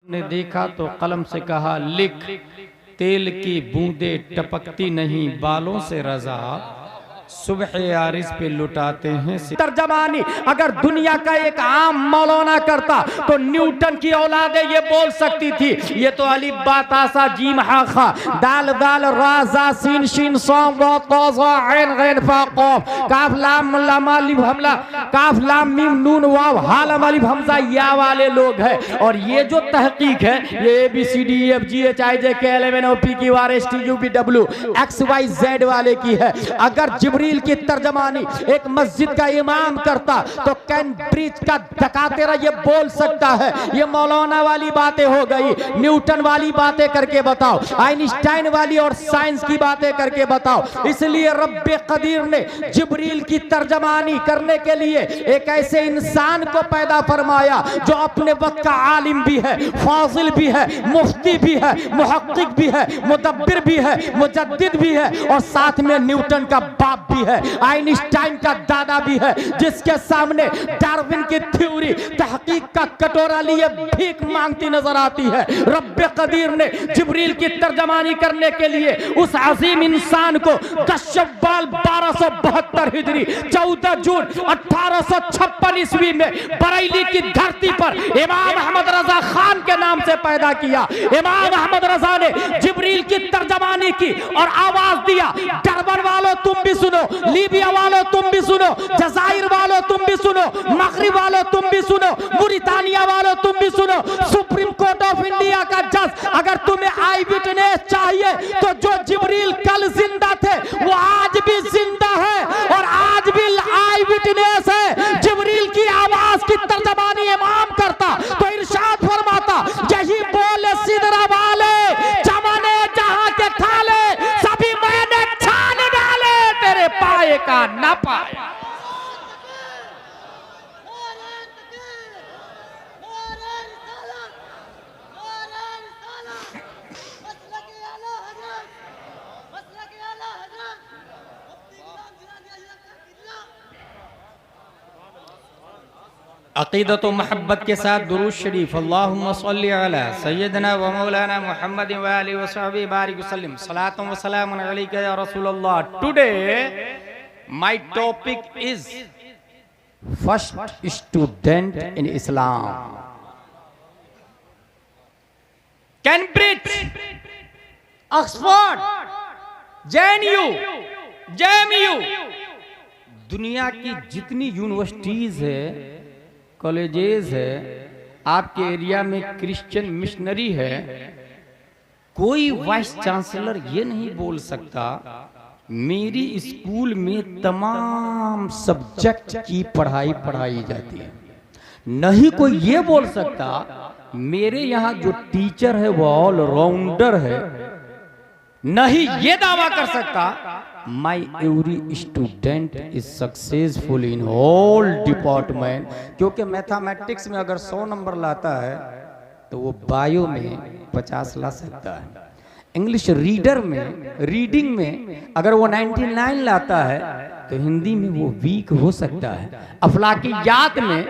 ने देखा तो कलम से कहा लिख, तेल की बूंदे टपकती नहीं बालों से रजा, सुबह आरिस पे लुटाते हैं। तर्जमानी अगर दुनिया का एक आम मौलाना करता तो न्यूटन की औलादे ये बोल सकती थी, ये तो अलिफ बा ता सा जीम हा खा दाल दाल रा जा सीन शीन साम रा ता ज़ा ऐन गैन फा क़ाफ काफ लाम लाम अलिफ हमला काफ लाम मीम नून वाव हा लाम अलिफ हमजा या वाले लोग हैं। और ये जो तहकीक है ये ABCDEFGHIJKLMNOPQRSTUVW XYZ वाले की है। अगर जिब्रील की तर्जमानी एक मस्जिद का इमाम करता तो कैम्ब्रिज का डकातेरा ये बोल सकता है ये मौलाना वाली बातें हो गई, न्यूटन वाली बातें करके बताओ, आइंस्टाइन वाली और साइंस की बातें करके बताओ। इसलिए रब्बे कदीर ने जिब्रील की तर्जमानी करने के लिए एक ऐसे इंसान को पैदा फरमाया जो अपने वक्त का आलिम भी है, फाजिल भी है, मुफ्ती भी है, मुहक्किक भी है, मुदब्बिर भी है, मुजद्दिद भी है और साथ में न्यूटन का बाप भी है, आइंस्टाइन का दादा भी है, जिसके सामने डार्विन की थ्योरी तहकीक का कटोरा लिए भीख मांगती नजर आती है। रब्बे कदीर ने जिब्रील की तर्जमानी करने के लिए उस अजीम इंसान को शव्वाल 1272 हिजरी 14 जून 1856 ईस्वी में बरेली की धरती पर इमाम अहमद रजा खान के नाम से पैदा किया। इमाम अहमद रजा ने जिब्रील की तर्जमानी की और आवाज दिया, डरबन वालों तुम भी सुनो, लीबिया वालों तुम भी सुनो, जजायर वालों तुम भी सुनो, मगरिब वालों तुम भी सुनो, मुरितानिया वालों तुम भी सुनो। सुप्रीम कोर्ट ऑफ इंडिया का जज अगर तुम्हें आई विटनेस चाहिए तो जो जिब्रील कल जिंदा थे वो आज भी जिंदा है और आज भी आई विटनेस है। जिब्रील की आवाज की तर्जमानी इमाम करता तो इरशाद फरमाता, यही बोले सिदरा वाले चमने जहां के खाले सभी मैंने छान डाले तेरे पाए का ना पाया। अक़ीदत व मोहब्बत के साथ दुरूद शरीफ अल्लाहुम्मा सल्ली अला सय्यदना व मौलाना मुहम्मद व आलिहि व सहबिहि बारिक वसल्लम सलातुन व सलामुन अलैका या रसूलल्लाह। Today my topic is first student in Islam. Cambridge, Oxford, JNU, दुनिया की जितनी यूनिवर्सिटीज है, कॉलेजेस है, आपके एरिया में क्रिश्चियन मिशनरी है, कोई वाइस चांसलर ये नहीं बोल सकता मेरी स्कूल में तमाम सब्जेक्ट की पढ़ाई जाती है। नहीं कोई ये बोल सकता मेरे यहाँ जो टीचर है वो ऑलराउंडर है। नहीं ये दावा कर सकता माई every student is successful in all department. क्योंकि मैथमेटिक्स में अगर 100 नंबर लाता है तो वो बायो में 50 ला सकता है। इंग्लिश रीडिंग में अगर वो 99 लाता है तो हिंदी में वो वीक हो सकता है। अफलाकियात में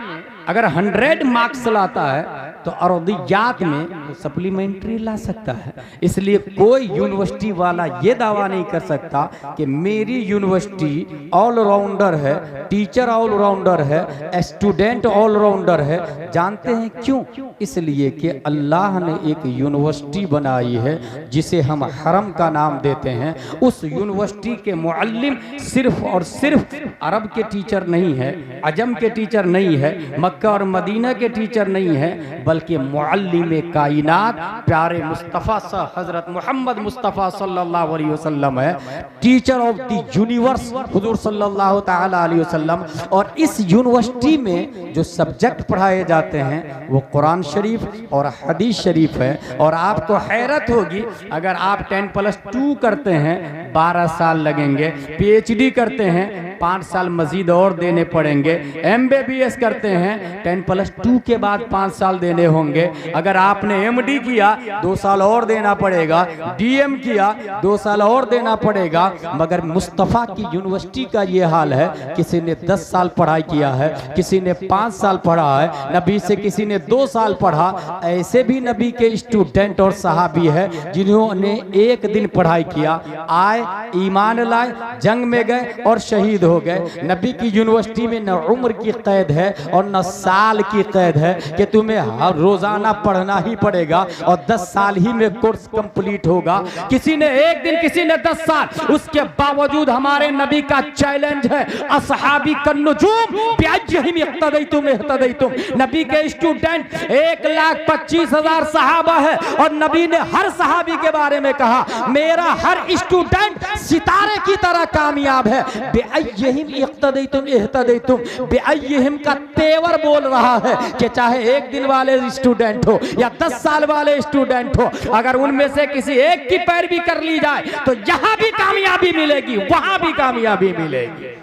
अगर 100 मार्क्स लाता है तो अरदियात में सप्लीमेंट्री ला सकता है। इसलिए कोई यूनिवर्सिटी वाला ये दावा नहीं कर सकता कि मेरी यूनिवर्सिटी ऑलराउंडर है, टीचर ऑलराउंडर है, स्टूडेंट ऑलराउंडर है। जानते हैं क्यों? इसलिए कि अल्लाह ने एक यूनिवर्सिटी बनाई है जिसे हम हरम का नाम देते हैं। उस यूनिवर्सिटी के मुअल्लिम सिर्फ और सिर्फ अरब के टीचर नहीं है, अजम के टीचर नहीं है, मक्का और मदीना के टीचर नहीं है, बल्कि मुअल्लिम कायनात प्यारे मुस्तफ़ा हजरत मोहम्मद मुस्तफ़ा सल्लल्लाहु अलैहि वसल्लम है, टीचर ऑफ द यूनिवर्स हुजूर सल्लल्लाहु ताला अलैहि वसल्लम। और इस यूनिवर्सिटी में जो सब्जेक्ट पढ़ाए जाते हैं वो कुरान शरीफ और हदीस शरीफ है। और आपको हैरत होगी अगर आप 10+2 करते हैं 12 साल लगेंगे, PhD करते हैं 5 साल मजीद और देने पड़ेंगे। MBBS करते हैं 10+2 के बाद 5 साल देने होंगे। अगर आपने MD किया 2 साल और देना पड़ेगा, DM किया 2 साल और देना पड़ेगा। मगर मुस्तफ़ा की यूनिवर्सिटी का ये हाल है, किसी ने 10 साल पढ़ाई किया है, किसी ने 5 साल पढ़ा है, नबी से किसी ने 2 साल पढ़ा। ऐसे भी नबी के स्टूडेंट और सहाबी है जिन्होंने 1 दिन पढ़ाई किया, आए ईमान लाए, जंग में गए और शहीद हो गए। नबी की यूनिवर्सिटी में न उम्र की कैद है और न साल की कैद है कि तुम्हें हर रोजाना पढ़ना ही पड़ेगा और 10 साल ही में कोर्स कंप्लीट होगा। किसी ने 1 दिन, किसी ने 10 साल। उसके बावजूद हमारे नबी का चैलेंज है, असहाबी कन्नुजूम बिअय्यहिम इक्तदैतुम इहतदैतुम। नबी के स्टूडेंट 1,25,000 सहाबा है और नबी ने हर सहाबी के बारे में कहा मेरा हर स्टूडेंट सितारे की तरह कामयाब है। बिअय्यहिम इक्तदैतुम इहतदैतुम, बिअय्यहिम का तेवर बोल रहा है कि चाहे 1 दिन वाले स्टूडेंट हो या 10 साल वाले स्टूडेंट हो, अगर उनमें से किसी एक की पैरवी कर ली जाए तो यहां भी कामयाबी मिलेगी, वहां भी कामयाबी मिलेगी।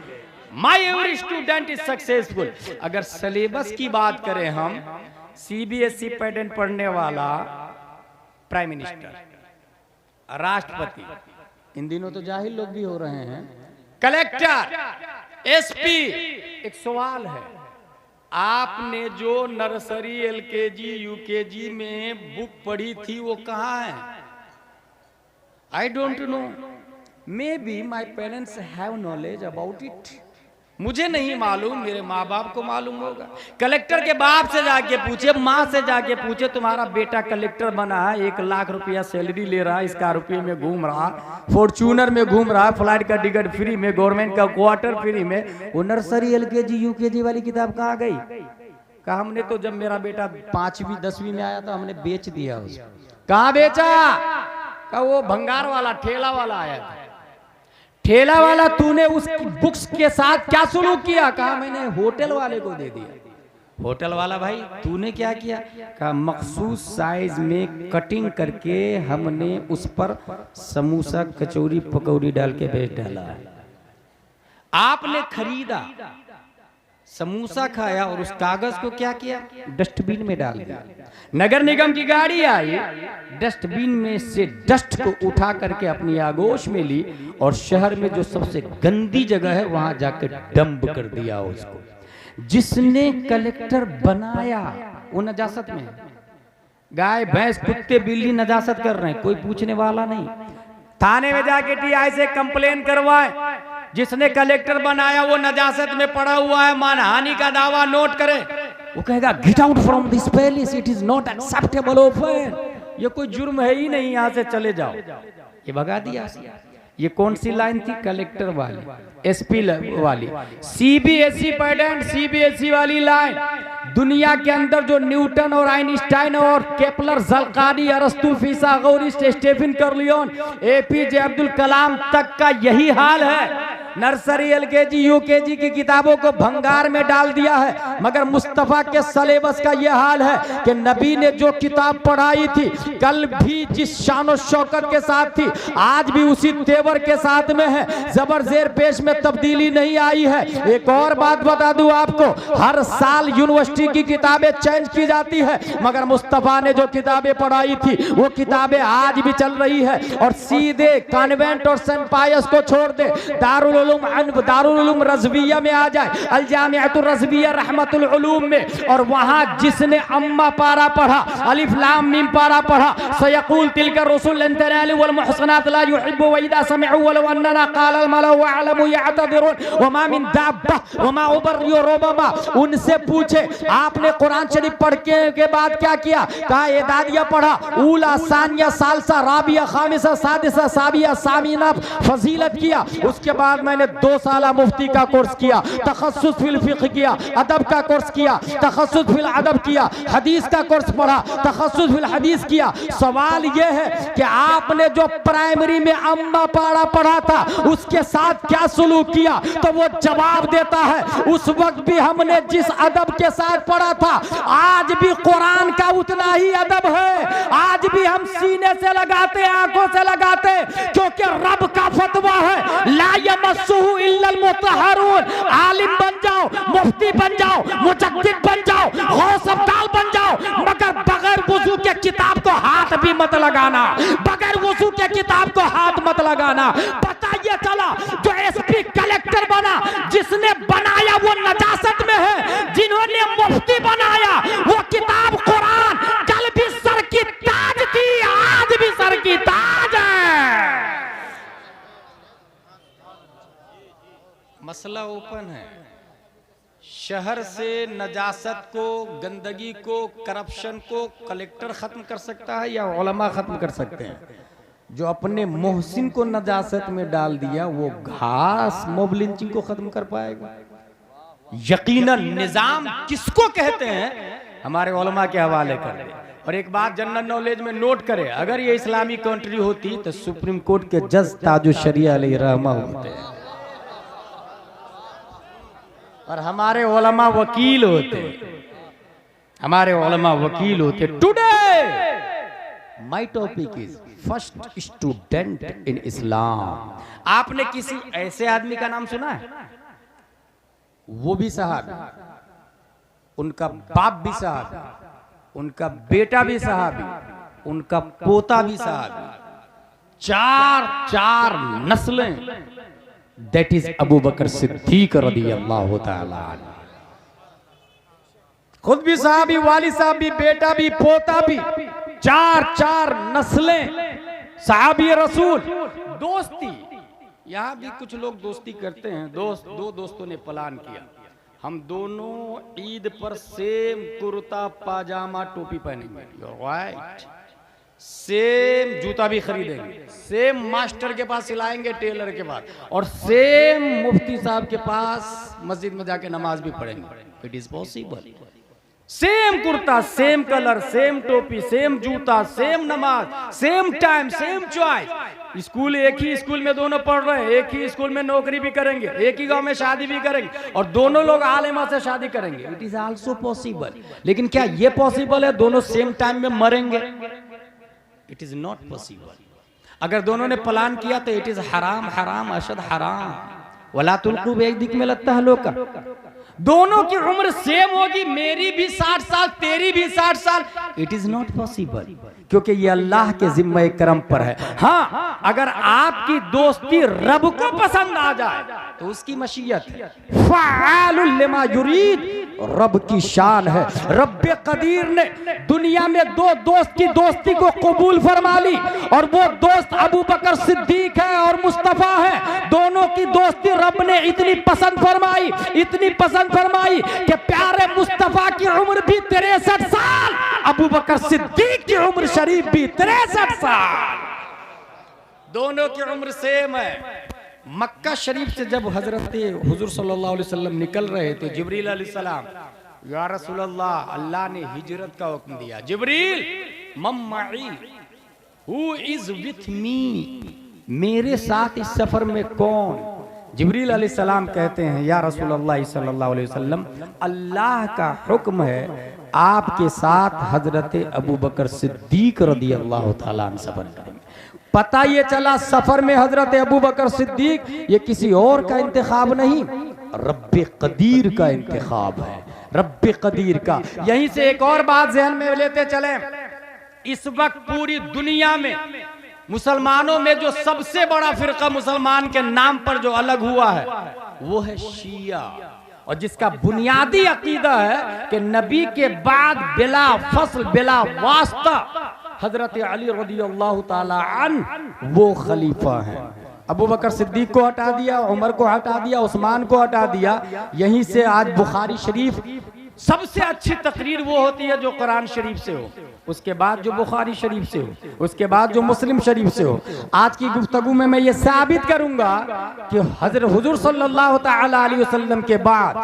माई एवरी स्टूडेंट इज सक्सेसफुल। अगर सिलेबस की बात करें हम, CBSE पैटर्न पढ़ने वाला प्राइम मिनिस्टर, राष्ट्रपति, इन दिनों तो जाहिल लोग भी हो रहे हैं, कलेक्टर, SP, एक सवाल है, आपने जो नर्सरी LKG UKG में बुक पढ़ी थी वो कहाँ है? I don't know. Maybe my parents have knowledge about it. मुझे नहीं मालूम, मेरे माँ बाप को मालूम होगा। कलेक्टर के बाप से जाके पूछे, माँ से जाके पूछे, तुम्हारा बेटा कलेक्टर बना है, 1 लाख रुपया सैलरी ले रहा है, स्कॉर्पियो में घूम रहा, फॉर्च्यूनर में घूम रहा, फ्लाइट का टिकट फ्री में, गवर्नमेंट का क्वार्टर फ्री में, वो नर्सरी LKG UKG वाली किताब कहाँ गई? कहा हमने तो जब मेरा बेटा 5वीं 10वीं में आया था हमने बेच दिया उसको। कहाँ बेचा? कहा वो भंगार वाला ठेला वाला आया था। ठेला वाला तूने उस बुक्स के साथ क्या सुलूक किया? कहा मैंने होटल वाले को दे दिया। होटल वाला भाई तूने क्या किया? कहा मखसूस साइज में कटिंग करके हमने उस पर समोसा कचौरी पकौड़ी डाल के बेच डाला। आपने खरीदा, समोसा खाया और उस कागज को क्या किया? डस्टबिन में डाल दिया। नगर निगम की गाड़ी आई, डस्टबिन में से डस्ट को उठा करके अपनी आगोश में ली और शहर में जो सबसे गंदी जगह है वहां जाकर डंप कर दिया उसको। जिसने कलेक्टर बनाया वो नजासत में, गाय भैंस कुत्ते बिल्ली नजासत कर रहे हैं, कोई पूछने वाला नहीं। थाने में जाके TI से कंप्लेन करवाए, जिसने कलेक्टर बनाया वो नजासत में पड़ा हुआ है, मानहानि का दावा नोट करे, वो कहेगा get out from this palace, it is not acceptable offence, ये कोई जुर्म है ही नहीं, यहां से चले जाओ। ये भगा दिया। ये कौन सी लाइन थी? कलेक्टर वाली, SP वाली। CBSE पैटर्न, CBSE वाली लाइन। दुनिया के अंदर जो न्यूटन और आइंस्टाइन और केपलर, ज़ल्कानी, अरस्तु, फिसागोरस, स्टीफन कर्लियोन, APJ अब्दुल कलाम तक का यही हाल है। नर्सरी LKG UKG की किताबों को भंगार में डाल दिया है। मगर मुस्तफ़ा के सिलेबस का यह हाल है कि नबी ने जो किताब पढ़ाई थी, कल भी जिस शान शौकत के साथ थी, आज भी उसी तेवर के साथ में है। जबर जेर पेश में तब्दीली नहीं आई है। एक और बात बता दूं आपको, हर साल यूनिवर्सिटी की किताबें चेंज की जाती है, मगर मुस्तफ़ा ने जो किताबें पढ़ाई थी वो किताबें आज भी चल रही है। और सीधे कॉन्वेंट और सेंट पायस को छोड़ दे, दारुल उलूम रज़विया में आ जाए, अल जामिअतुर रज़विया रहमतुल उलूम में, और वहां जिसने अम्मा पारा पढ़ा, अलिफ लाम मीम पारा पढ़ा, सयक़ूल तिलका रसूल लन तनालु वल मुहसनात ला युहिब्बु व इदा समिअू वलौ अन्ना क़ाल अल मलअ व अअलमु यअतदिरून व मा मिन दाब्बा व मा उबर्रियु रब्बा। उनसे पूछे आपने कुरान शरीफ पढ़ के बाद क्या किया? कहा एदादिया पढ़ा, ऊला सानिया सालसा राबिया खामिसा सादिसा साबिया सामीना फजीलत किया। उसके बाद मैंने 2 साल मुफ्ती का कोर्स किया, तखस्सुस फिल फिक़्ह किया, अदब का कोर्स किया, तखस्सुस फिल अदब किया, हदीस का कोर्स पढ़ा, तखस्सुस फिल हदीस किया। सवाल यह है कि आपने जो प्राइमरी में अम्मा पारा पढ़ा था उसके साथ क्या सलूक किया? तो वो जवाब देता है उस वक्त भी हमने जिस अदब के साथ पढ़ा था आज भी कुरान का उतना ही अदब है। आज भी हम सीने से लगाते, आंखों से लगाते, क्योंकि रब का फतवा है ला यमस्सु यमस्सुहु इल्लल मुतहहरून। आलिम बन जाओ, मुफ्ती बन जाओ, मुजद्दिद बन जाओ, गौस अब्दाल बन जाओ, मगर बगैर वुजू के किताब को हाथ भी मत लगाना, बगैर वुजू के किताब को हाथ मत लगाना। पता ये चला जो एसपी कलेक्टर बना, जिसने बनाया वो नजासत में है, जिन्होंने मुफ्ती बनाया वो किताब कुरान कल भी सर की ताज थी, आज भी सर की ताज है। मसला ओपन है। शहर से नजासत को, गंदगी को, करप्शन को कलेक्टर खत्म कर सकता है या उलमा खत्म कर सकते हैं? जो अपने मोहसिन को नजासत में डाल दिया वो घास मॉब लिंचिंग को खत्म कर पाएगा? यकीनन निजाम किसको कहते हैं हमारे उलमा के हवाले कर दे। और एक बात जनरल नॉलेज में नोट करें, अगर ये इस्लामी कंट्री होती तो सुप्रीम कोर्ट के जज ताजुल शरिया अलैहि रहमा होते हैं और हमारे उलमा वकील होते, हमारे उलमा वकील होते। Today my topic is first student in Islam. आपने किसी ऐसे आदमी का नाम सुना है? वो भी सहाबी, उनका बाप भी सहाबी, उनका बेटा भी सहाबी, उनका पोता भी सहाबी, चार नस्लें। दैट इज अबू बकर सिद्दीक रज़ियल्लाहु ताला अन्हु। खुद भी सहाबी, वालिद साहब भी, बेटा भी, पोता भी, चार नस्लें सहाबी रसूल। दोस्ती, यहाँ भी कुछ लोग दोस्ती करते हैं। दो दोस्तों ने प्लान किया, हम दोनों ईद पर सेम कुर्ता पाजामा टोपी पहनेंगे, राइट, सेम जूता भी खरीदेंगे, सेम मास्टर के पास सिलाएंगे, टेलर के पास, और सेम मुफ्ती साहब के पास मस्जिद में जाके नमाज भी पढ़ेंगे। It is possible. Same kurta, same colour, same टोपी, सेम जूता, सेम नमाज, same time, same choice. School एक ही स्कूल में दोनों पढ़ रहे हैं, एक ही स्कूल में नौकरी भी करेंगे, एक ही गांव में शादी भी करेंगे, और दोनों लोग आलिमा से शादी करेंगे। It is also possible. लेकिन क्या ये पॉसिबल है दोनों सेम टाइम में मरेंगे? It is not possible. अगर दोनों ने प्लान किया तो इट इज हराम, हराम अशद हराम। वला तुल्कू बियदिक में लगता है लोग का। दोनों की उम्र सेम होगी, मेरी भी 60 साल, तेरी भी 60 साल। इट इज नॉट पॉसिबल, क्योंकि ये अल्लाह के जिम्मे करम पर है। हाँ, अगर आपकी दोस्ती रब को पसंद आ जाए तो उसकी मशीयत है। फ़आलुल लिमा युरीद रब की शान है। रब्बे कदीर ने दुनिया में दो दोस्त की दोस्ती को कबूल फरमा ली, और वो दोस्त अबू बकर सिद्दीक है और मुस्तफा है। दोनों की दोस्ती रब ने इतनी पसंद फरमाई, इतनी पसंद फरमाई कि प्यारे मुस्तफा की उम्र भी 63 साल, अबू बकर सिद्दीक की उम्र शरीफ भी 63 साल। दोनों की उम्र सेम है। मक्का शरीफ से जब हजरत हुजूर सल्लल्लाहु अलैहि वसल्लम निकल रहे थे, जिब्रील अलैहिस्सलाम, या रसूल अल्लाह, अल्लाह ने हिजरत का हुक्म दिया। जिब्रील मम्माई, हु इज विथ मी, मेरे साथ इस सफर में कौन? जिब्रील अलैहिस्सलाम कहते हैं, या रसूल अल्लाह सल्लल्लाहु अलैहि वसल्लम, अल्लाह का हुक्म है आपके साथ हजरत अबू बकर सिद्दीक रज़ियल्लाहु ताला अन्हु सफर करेंगे। पता ये चला सफर में हजरत अबू बकर सिद्दीक ये किसी और का इंतखाब नहीं, रब्बे कदीर का इंतखाब है, रब्बे कदीर का। यहीं से एक और बात ज़हन में लेते चले, इस वक्त पूरी दुनिया में मुसलमानों में जो सबसे बड़ा फिरका मुसलमान के नाम पर जो अलग हुआ है वो है शिया, और जिसका बुनियादी अकीदा है कि नबी के बाद बिला फसल बिला वास्ता हजरत अली रज़ियल्लाहु ताला अन्हु वो खलीफा है। अबू बकर सिद्दीक को हटा दिया, उमर को हटा दिया, उस्मान को हटा दिया। यहीं से आज बुखारी शरीफ सबसे अच्छी तकरीर वो होती है जो कुरान शरीफ से हो, उसके बाद जो बुखारी शरीफ से हो, उसके बाद जो मुस्लिम शरीफ से हो। आज की गुफ्तगू में मैं ये साबित करूंगा कि हजरत हुजूर सल्लल्लाहु ताला अलैहि वसल्लम के बाद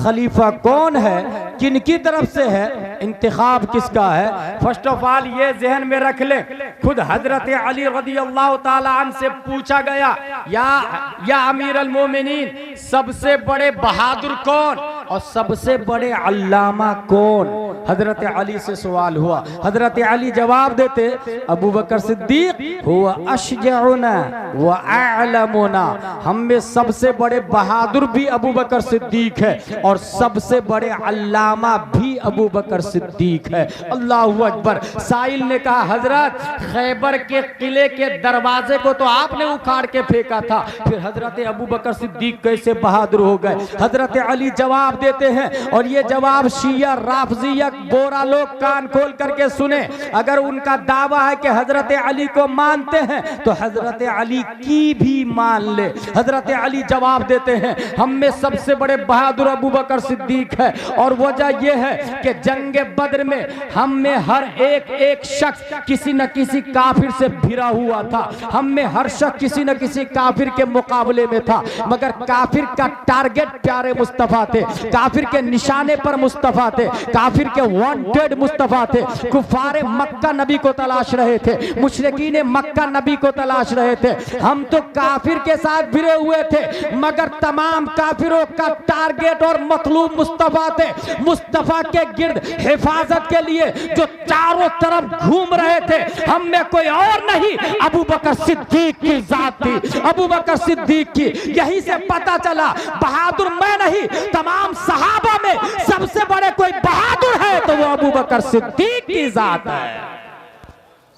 खलीफा कौन है, किन की तरफ से है, इंतखाब किसका है। फर्स्ट ऑफ ऑल ये जहन में रख ले, खुद हजरत अली रज़ियल्लाहु ताला अन्हु से पूछा गया, या अमीर अल मोमिनीन, सबसे बड़े बहादुर कौन? और सबसे बड़े अल्लामा कौन? हजरत अली से सवाल हुआ। हजरत अली जवाब देते, अबू बकर सिद्दीक हुआ अशजउना व अअलमुना, हम में सबसे बड़े बहादुर भी अबू बकर सिद्दीक है और सबसे बड़े अल्लामा भी अबू बकर सिद्दीक है। अल्लाहु अकबर। साइल ने कहा, हजरत खैबर के किले के दरवाजे को तो आपने उखाड़ के फेंका था, फिर हजरत अबू बकर सिद्दीक कैसे बहादुर हो गए? हजरत अली जवाब देते हैं, और ये जवाब शिया राफजिया बोरा लोग कान खोल करके सुने। अगर उनका दावा है कि हजरत अली को मानते हैं तो हजरत अली की भी मान ले। हजरत अली जवाब देते हैं, हम में सबसे बड़े बहादुर अबू बकर सिद्दीक है, और वजह यह है कि जंगे बद्र में हम में हर एक शख्स किसी न किसी काफिर से भिड़ा हुआ था। हम में हर शख्स किसी न किसी काफिर के मुकाबले में था, मगर काफिर का टारगेट प्यारे मुस्तफा थे, काफिर के निशाने पर मुस्तफा थे, काफिर के वांटेड मुस्तफा थे। कुफारे मक्का नबी को तलाश रहे थे, मुशरिकीन मक्का नबी को तलाश रहे थे। हम तो काफिर के साथ भिड़े हुए थे, मगर तमाम काफिरों का टारगेट और मतलूब मुस्तफा थे। मुस्तफा के गिर्द हिफाजत के लिए जो चारों तरफ घूम रहे थे, हम में कोई और नहीं, अबू बकर सिद्दीक की जात थी, अबू बकर सिद्दीक की। यही से पता चला बहादुर मैं नहीं, तमाम सहाबा में सबसे बड़े कोई बहादुर है तो वो अबू बकर सिद्दीक की जात है।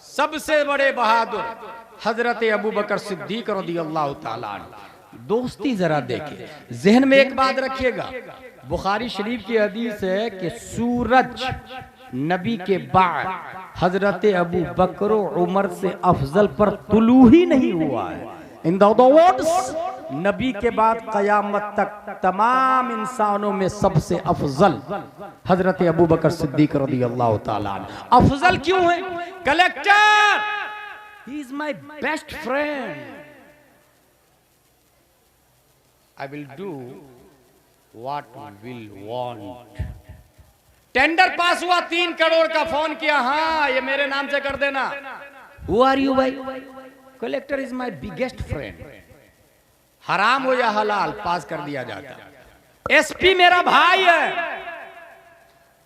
सबसे बड़े बहादुर हजरत अबू बकर सिद्दीक रज़ियल्लाहु ताला अन्हु। दोस्ती जरा देखिए, जहन में एक बात रखिएगा, बुखारी शरीफ की हदीस है कि सूरज नबी के बाद हजरत अबू बकर उमर से अफजल पर तुलू ही नहीं हुआ है। इन द वर्ड्स, नबी के बाद कयामत तक तमाम इंसानों में सबसे अफजल हजरत अबू बकर सिद्दीक रज़ियल्लाहु ताला अन्हु। अफजल क्यों है? Collector, he is my best friend, I will do what will want. Tender pass हुआ, 3 करोड़ का, फोन किया, हाँ ये मेरे नाम से कर देना। हु आर यू भाई? Collector is my biggest friend. हराम हो या हलाल पास कर दिया जाता। एसपी मेरा भाई है,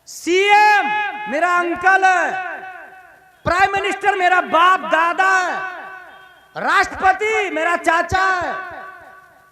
सीएम मेरा अंकल है, प्राइम मिनिस्टर मेरा बाप दादा है, राष्ट्रपति मेरा चाचा है।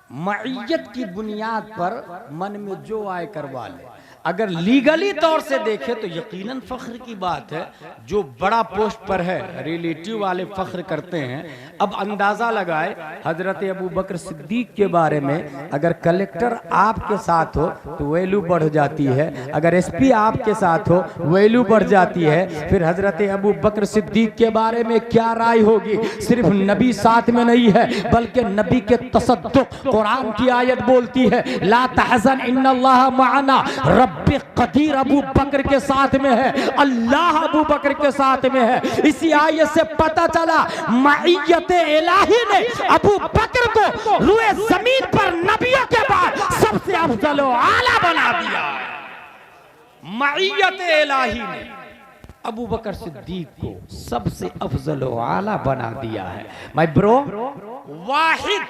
मईयत की बुनियाद पर मन में जो आए करवा ले। अगर लीगली तौर से देखें तो यकीनन फख्र की बात है, जो बड़ा पोस्ट पर है रिलेटिव वाले फख्र करते हैं। अब अंदाजा लगाए, हजरत अबू बकर सिद्दीक के बारे में अगर कलेक्टर आपके साथ हो तो वैल्यू बढ़ जाती है, अगर एसपी आपके साथ हो वैल्यू बढ़ जाती है। फिर हजरत अबू बकर सिद्दीक के बारे में क्या राय होगी? सिर्फ नबी साथ में नहीं है, बल्कि नबी के तसद्दुक, कुरान की आयत बोलती है, ला तहज़न इन्नल्लाह मअना, रब्बे कदीर अबू बकर के साथ में है, अल्लाह अबू बकर के साथ में है। इसी आयत से पता चला मईयत इलाही ने अबू बकर को रुए जमीन पर नबियों के बाद सबसे अफजल व आला बना दिया। मईयत इलाही ने अबू बकर सिद्दीक को सबसे अफजल व आला बना दिया है। माय ब्रो, वाहिद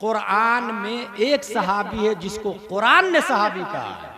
कुरान में एक सहाबी है जिसको कुरान ने सहाबी कहा है।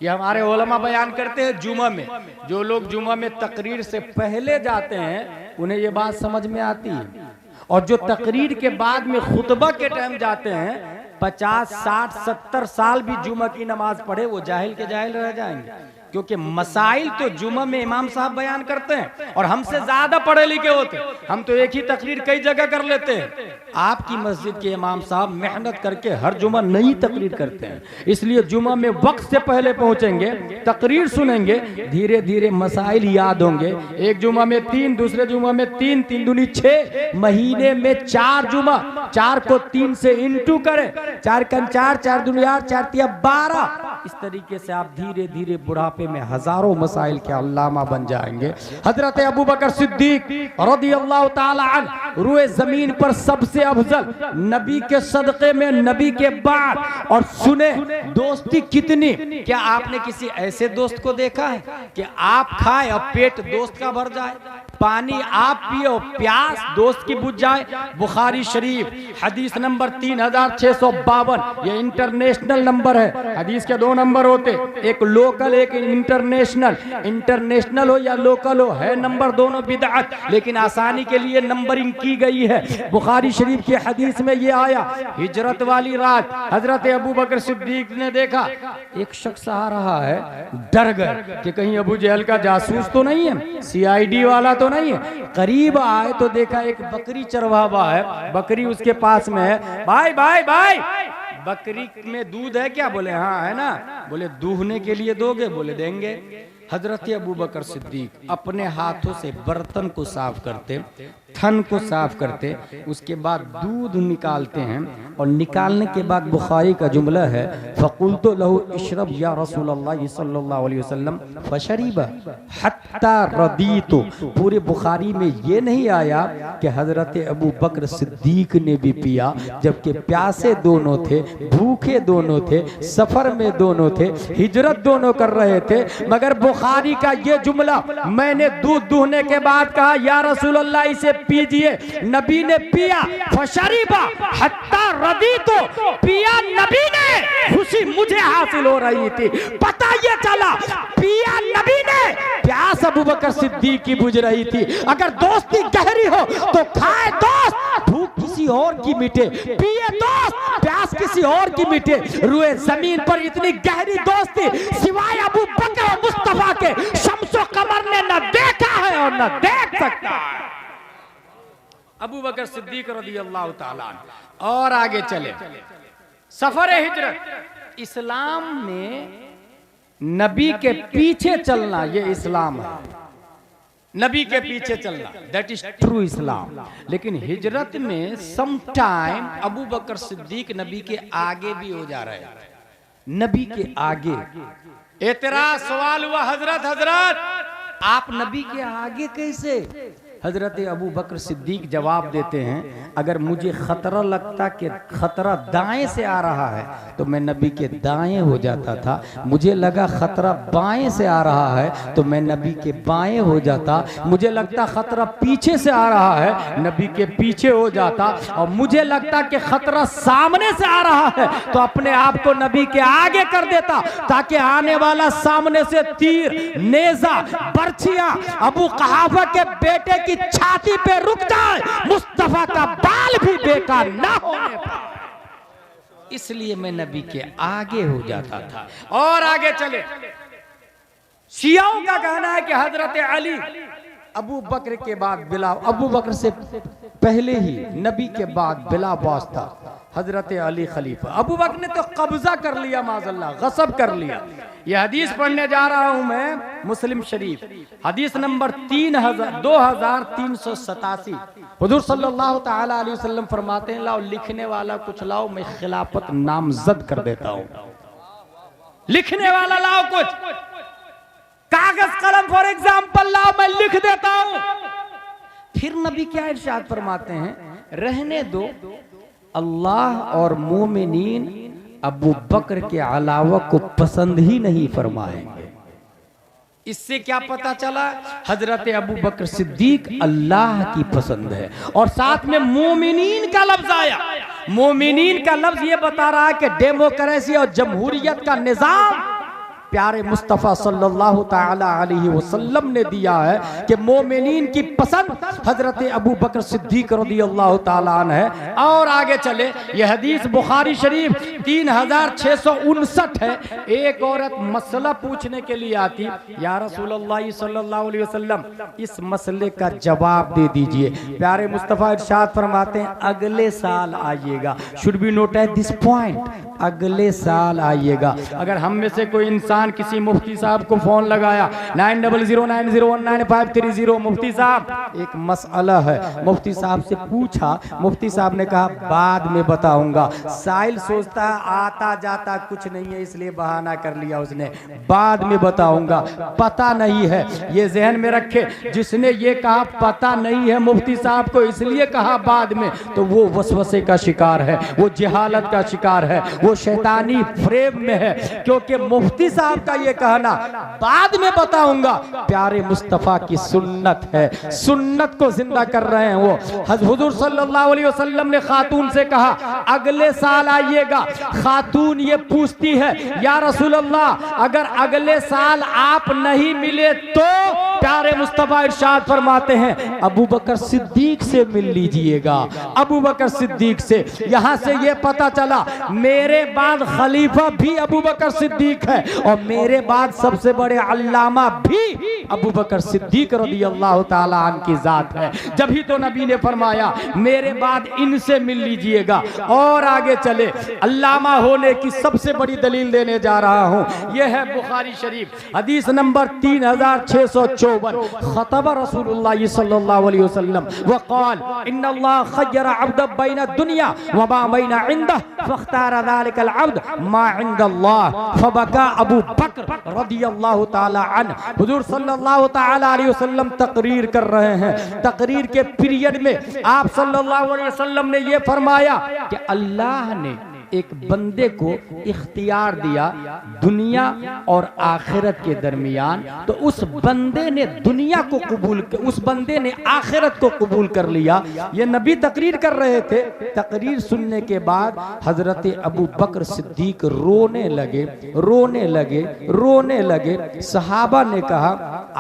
ये हमारे उलमा बयान करते हैं जुमा में। जो लोग जुमा में तकरीर से पहले जाते हैं उन्हें ये बात समझ में आती है, और जो तकरीर के बाद में खुतबा के टाइम जाते हैं 50, 60, 70 साल भी जुमा की नमाज पढ़े, वो जाहिल के जाहिल रह जाएंगे। क्योंकि मसाइल तो जुमा में इमाम साहब बयान करते हैं और हमसे ज्यादा पढ़े लिखे होते हैं। हम तो एक ही तकरीर कई जगह कर लेते हैं। आपकी मस्जिद के इमाम साहब मेहनत करके हर जुमा नई तकरीर करते हैं, इसलिए जुमा में वक्त से पहले पहुंचेंगे, तकरीर सुनेंगे, धीरे धीरे मसाइल याद होंगे। एक जुमा में 3, दूसरे जुमा में 3, 3 दूनी 6, महीने में 4 जुमा, 4 को 3 से इंटू करें, 4 कम 4, 4 दूनी 8, 4 तिया 12। इस तरीके से आप धीरे धीरे बुढ़ापे में हजारों मसाइल के अल्लामा बन जाएंगे। हजरत अबू बकर सिद्दीक रज़ियल्लाहु ताला अन्हु रुए जमीन पर सबसे अफजल, नबी के सदक़े में, नबी के बाद। और सुने दोस्ती कितनी, क्या आपने किसी ऐसे दोस्त को देखा है कि आप खाए और पेट दोस्त का भर जाए? पानी आप पियो, प्यास दोस्त की बुझ जाए। बुखारी शरीफ हदीस नंबर 3652, ये इंटरनेशनल नंबर है। हदीस के 2 नंबर होते, एक लोकल एक इंटरनेशनल। इंटरनेशनल हो या लोकल हो, है नंबर दोनों बिदअत, लेकिन आसानी के लिए नंबरिंग की गई है। बुखारी शरीफ की हदीस में ये आया, हिजरत वाली रात हजरत अबू बकर सिद्दीक ने देखा एक शख्स आ रहा है, डर गए कि कहीं अबू जहल का जासूस तो नहीं है, CID वाला तो नहीं है। करीब आए तो देखा एक बकरी चरवाहा है, बकरी उसके पास में है। भाई भाई भाई, बकरी में दूध है क्या? बोले हाँ है ना। बोले दूहने के लिए दोगे? बोले देंगे। हजरत अबू बकर सिद्दीक अपने हाथों से बर्तन को साफ करते, थन को साफ करते, उसके बाद दूध निकालते हैं, और निकालने के बाद बुखारी का जुमला है, फ़क़ुल्तु लहू इशरब या रसूलल्लाह सल्लल्लाहु अलैहि वसल्लम फशरीबा हत्ता रदीतु। पूरे बुखारी में ये नहीं आया कि हजरत अबू बकर सिद्दीक ने भी पिया, जबकि प्यासे दोनों थे, भूखे दोनों थे, सफर में दोनों थे, हिजरत दोनों कर रहे थे। मगर बुखारी का ये जुमला, मैंने दूध दूहने के बाद कहा या रसूलल्लाह इसे पीजिए, नबी ने पिया, फशरीबा हत्ता रदीतु, पिया नबी ने, खुशी मुझे हासिल हो रही थी। पता ये चला पिया नबी ने, प्यास अबू बकर सिद्दीक की बुझ रही थी। अगर दोस्ती गहरी हो तो खाए दोस्त, भूख किसी और की मिटे, पिए दोस्त, प्यास किसी और की मिटे। रुए जमीन पर इतनी गहरी दोस्ती सिवाय अबू बकर और मुस्तफा के शम्सो कमर ने न देखा है और न देख सकता है। अबू बकर सिद्दीक रज़ियल्लाहु ताला अन्हु। और आगे चले, सफर हिजरत, इस्लाम में नबी के पीछे चलना ये इस्लाम है, नबी के पीछे चलना, दैट इज ट्रू इस्लाम। लेकिन हिजरत में सम टाइम अबू बकर सिद्दीक नबी के आगे भी हो जा रहे हैं, नबी के आगे। एतराज सवाल हुआ, हजरत आप नबी के आगे कैसे? हजरत अबू बकर सिद्दीक जवाब देते हैं, अगर मुझे खतरा लगता कि खतरा दाएं से आ रहा है तो मैं नबी के दाएं हो जाता था, मुझे लगा खतरा बाएं से आ रहा है तो मैं नबी के बाएं हो जाता, मुझे लगता खतरा पीछे से आ रहा है नबी के पीछे हो जाता, और मुझे लगता कि खतरा सामने से आ रहा है तो अपने आप को नबी के आगे कर देता, ताकि आने वाला सामने से तीर, नेजा, बर्छियां अबू कहाफा के बेटे की छाती पे रुक जाए, मुस्तफा का बाल भी बेकार ना होने पाए। इसलिए मैं नबी के आगे हो जाता था। और आगे चले, शियाओं का कहना है कि हजरत अली अबू बकर के बाद बिला, अबू बकर से पहले ही नबी के बाद बिला बास था हजरत अली खलीफा। अबू बकर ने तो कब्जा कर लिया, माज़अल्लाह गसब कर लिया। यह हदीस पढ़ने जा रहा हूं मैं, मुस्लिम शरीफ हदीस नंबर 2387। हुजूर सल्लल्लाहु ताला अलैहि वसल्लम फरमाते हैं, लाओ लिखने वाला कुछ लाओ, मैं खिलाफत नामजद कर देता हूं। लिखने वाला लाओ, कुछ कागज कलम फॉर एग्जाम्पल लाओ, मैं लिख देता हूं। फिर नबी क्या इरशाद फरमाते हैं, रहने दो, अल्लाह और मोमिनीन अबू बकर के अलावा को पसंद ही नहीं फरमाएंगे। इससे क्या पता चला, हजरत अबू बकर सिद्दीक अल्लाह की पसंद है। और साथ में मोमिनीन का लफ्ज आया, मोमिनीन का लफ्ज ये बता रहा है कि डेमोक्रेसी और जमहूरियत का निजाम प्यारे मुस्तफ़ा सल्लल्लाहु ताला अलैहि वसल्लम ने दिया है कि मोमिनीन की पसंद हजरत अबू बकर सिद्दीक रज़ियल्लाहु ताला अन्हु है। और आगे चले, यह हदीस बुखारी शरीफ 3659 है। एक औरत मसला पूछने के लिए आती, या रसूलल्लाह सल्लल्लाहु अलैहि वसल्लम इस मसले का जवाब दे दीजिए। प्यारे मुस्तफ़ा इरशाद फरमाते हैं, अगले साल आइएगा। Should be noted this point, अगले साल आइएगा। अगर हम में से कोई इंसान किसी मुफ्ती साहब को फोन लगाया 9009019530, मुफ्ती साहब एक मसला है, मुफ्ती साहब से पूछा, मुफ्ती साहब ने कहा बाद में बताऊंगा। साइल सोचता है आता जाता कुछ नहीं है, इसलिए बहाना कर लिया उसने, बाद में बताऊंगा। पता नहीं है, ये जहन में रखे, जिसने ये कहा पता नहीं है मुफ्ती साहब को इसलिए कहा बाद में, तो वो वसवसे का शिकार है, वो जहालत का शिकार है, वो शैतानी फ्रेम में है। क्योंकि मुफ्ती साहब साहब का ये कहना बाद में बताऊंगा, प्यारे मुस्तफा की सुन्नत है, सुन्नत को जिंदा कर रहे हैं वो। हुजूर सल्लल्लाहु अलैहि वसल्लम ने खातून से कहा अगले साल आइएगा। खातून ये पूछती है या रसूल अल्लाह अगर अगले साल आप नहीं मिले तो? प्यारे मुस्तफा इरशाद फरमाते हैं अबू बकर सिद्दीक से मिल लीजिएगा, अबू बकर सिद्दीक से। यहां से ये पता चला मेरे बाद खलीफा भी अबू बकर सिद्दीक है और मेरे बाद सबसे बड़े अल्लामा भी अबू बकर सिद्दीक रज़ियल्लाहु ताला अन्हु की जात है। जब ही तो नबी ने फरमाया मेरे बाद इनसे मिल लीजिएगा। और आगे चले, अल्लामा होने की सबसे बड़ी दलील देने जा रहा हूं। यह है बुखारी शरीफ हदीस नंबर 3654। खतबा रसूलुल्लाह सल्लल्लाहु अलैहि वसल्लम वक़ाल इन्नल्लाह खय्यरा अब्द बैन दुनिया व मा बैन इंदह फख्तार ज़ालिकल अब्द मा इंदल्लाह फबका अबू बकर रज़ियल्लाहु ताला अन्हु। हुजूर सल्लल्लाहु ताला अलैहि वसल्लम तकरीर कर रहे हैं। तकरीर के पीरियड में आप सल्लल्लाहु अलैहि वसल्लम ने यह फरमाया कि अल्लाह ने एक बंदे को इख्तियार दिया दुनिया और आखिरत के दरमियान, तो उस बंदे ने दुनिया को कबूल, उस बंदे ने आखिरत को कबूल कर लिया। ये नबी तकरीर कर रहे थे। तकरीर सुनने के बाद हजरत अबू बकर सिद्दीक रोने लगे, रोने लगे, रोने लगे। सहाबा ने कहा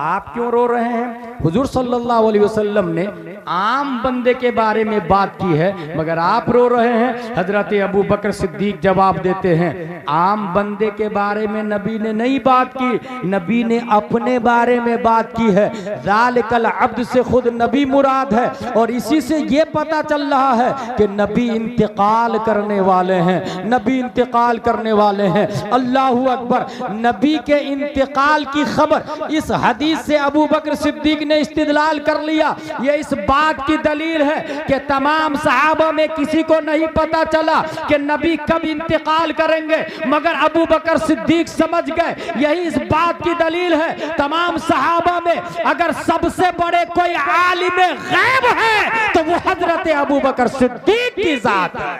आप क्यों रो रहे हैं? हुजूर सल्लल्लाहु अलैहि वसल्लम ने आम बंदे के बारे में बात की है मगर आप रो रहे हैं। हजरत अबू बकर सिद्दीक जवाब देते हैं आम बंदे के बारे में नबी ने नहीं बात की, नबी ने अपने बारे में बात की है। ज़ालिकल अब्द से खुद नबी मुराद है और इसी से ये पता चल रहा है कि नबी इंतकाल करने वाले हैं, नबी इंतकाल करने वाले हैं। अल्लाहू अकबर। नबी के इंतकाल की खबर इस हदीस से अबू बकर सिद्दीक ने इस्तिदलाल कर लिया। ये इस बात की दलील है कि तमाम सहाबा में किसी को नहीं पता चला कि नबी कब इंतकाल करेंगे मगर अबू बकर सिद्दीक समझ गए। यही इस बात की दलील है तमाम सहाबा में अगर सबसे बड़े कोई आलिम गैब है तो वो हजरत अबू बकर सिद्दीक की जात है।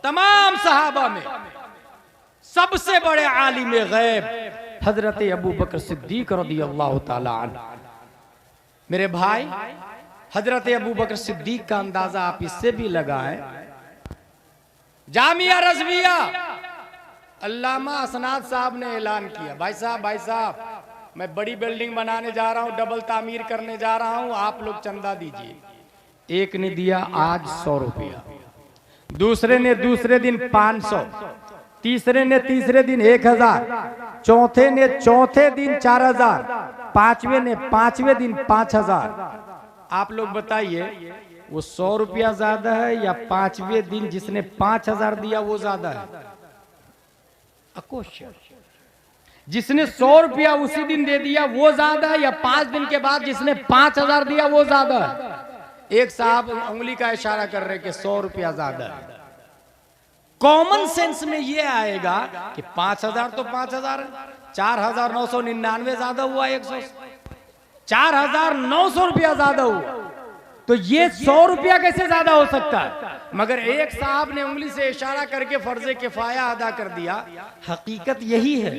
तमाम सहाबा में सबसे बड़े आलिम गैब हजरत अबू बकर सिद्दीक रज़ियल्लाहु ताला अन्हु। मेरे भाई, हजरत अबू बकर सिद्दीक का अंदाजा आप इससे भी लगाएं। जामिया रज़विया अल्लामा असनाद साहब ने ऐलान किया भाई साहब मैं बड़ी बिल्डिंग बनाने जा रहा हूं, डबल तामीर करने जा रहा हूं, आप लोग चंदा दीजिए। एक ने दिया आज 100 रुपया, दूसरे ने दूसरे दिन 500, तीसरे ने तीसरे दिन 1000, चौथे ने चौथे दिन 4000, पांचवें ने पांचवें दिन 5000। आप लोग बताइए वो 100 रुपया ज्यादा है या पांचवें दिन जिसने 5000 दिया वो ज्यादा है? क्वेश्चन। जिसने 100 रुपया उसी दिन दे दिया वो ज्यादा है या 5 दिन के बाद जिसने 5000 दिया वो ज्यादा है? एक साहब उंगली का इशारा कर रहे कि 100 रुपया ज्यादा है। कॉमन सेंस में ये आएगा कि 5000 तो 5000 है, 4999 ज्यादा हुआ, 4900 रुपया ज्यादा हुआ, तो ये 100 रुपया कैसे ज्यादा हो सकता है? मगर एक साहब ने उंगली से इशारा करके फर्ज किफाया अदा कर दिया। हकीकत यही है,